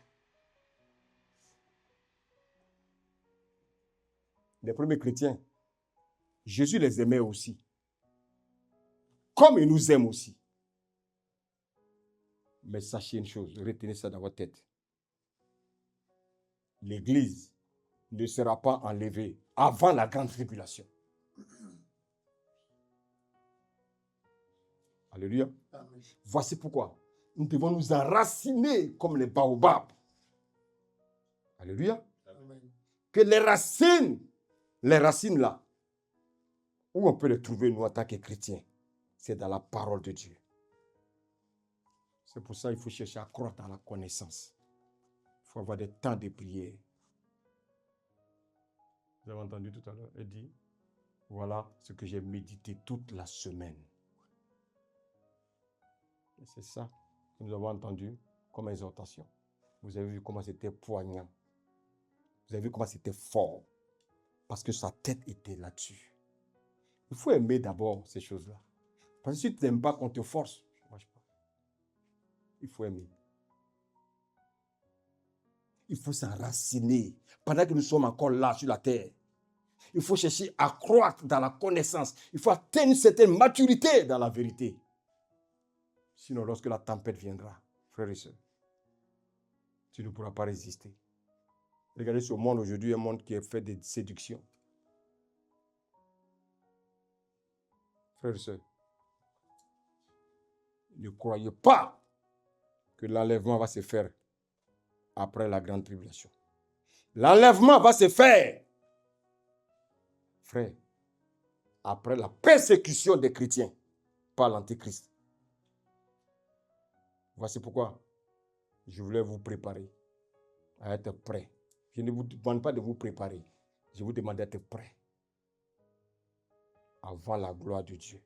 Les premiers chrétiens, Jésus les aimait aussi. Comme il nous aime aussi. Mais sachez une chose, retenez ça dans votre tête. L'Église ne sera pas enlevée avant la grande tribulation. Alléluia.
Amen.
Voici pourquoi nous devons nous enraciner comme les baobabs. Alléluia.
Amen.
Que les racines là, où on peut les trouver nous en tant que chrétiens, c'est dans la parole de Dieu. C'est pour ça qu'il faut chercher à croître dans la connaissance. Il faut avoir des temps de prière. Vous avez entendu tout à l'heure, elle dit, voilà ce que j'ai médité toute la semaine. Et c'est ça que nous avons entendu comme exhortation. Vous avez vu comment c'était poignant. Vous avez vu comment c'était fort. Parce que sa tête était là-dessus. Il faut aimer d'abord ces choses-là. Parce que si tu n'aimes pas qu'on te force, ça ne marche pas. Il faut aimer. Il faut s'enraciner. Pendant que nous sommes encore là sur la terre, il faut chercher à croître dans la connaissance. Il faut atteindre une certaine maturité dans la vérité. Sinon, lorsque la tempête viendra, frères et sœurs, tu ne pourras pas résister. Regardez ce monde aujourd'hui, un monde qui est fait de séduction. Frères et sœurs, ne croyez pas que l'enlèvement va se faire après la grande tribulation. L'enlèvement va se faire, frère, après la persécution des chrétiens par l'Antéchrist. Voici pourquoi je voulais vous préparer à être prêt. Je ne vous demande pas de vous préparer. Je vous demande d'être prêt avant la gloire de Dieu.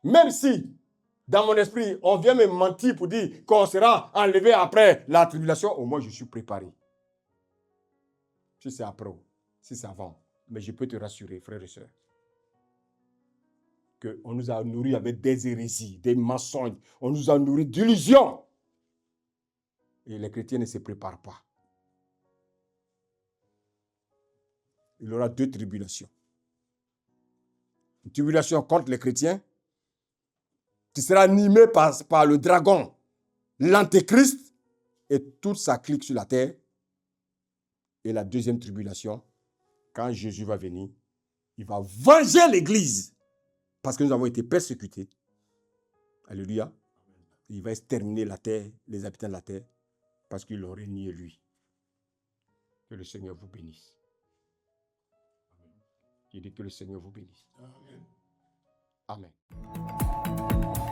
Même si, dans mon esprit, on vient me mentir pour dire qu'on sera enlevé après la tribulation, au moins je suis préparé. Si c'est après, si c'est avant. Mais je peux te rassurer, frères et sœurs, qu'on nous a nourris avec des hérésies, des mensonges. On nous a nourris d'illusions. Et les chrétiens ne se préparent pas. Il y aura deux tribulations. Une tribulation contre les chrétiens, qui sera animée par le dragon, l'antéchrist, et toute sa clique sur la terre. Et la deuxième tribulation, quand Jésus va venir, il va venger l'Église. Parce que nous avons été persécutés. Alléluia. Il va exterminer la terre, les habitants de la terre, parce qu'ils l'ont renié lui. Que le Seigneur vous bénisse. Je dis que le Seigneur vous bénisse. Amen. Amen.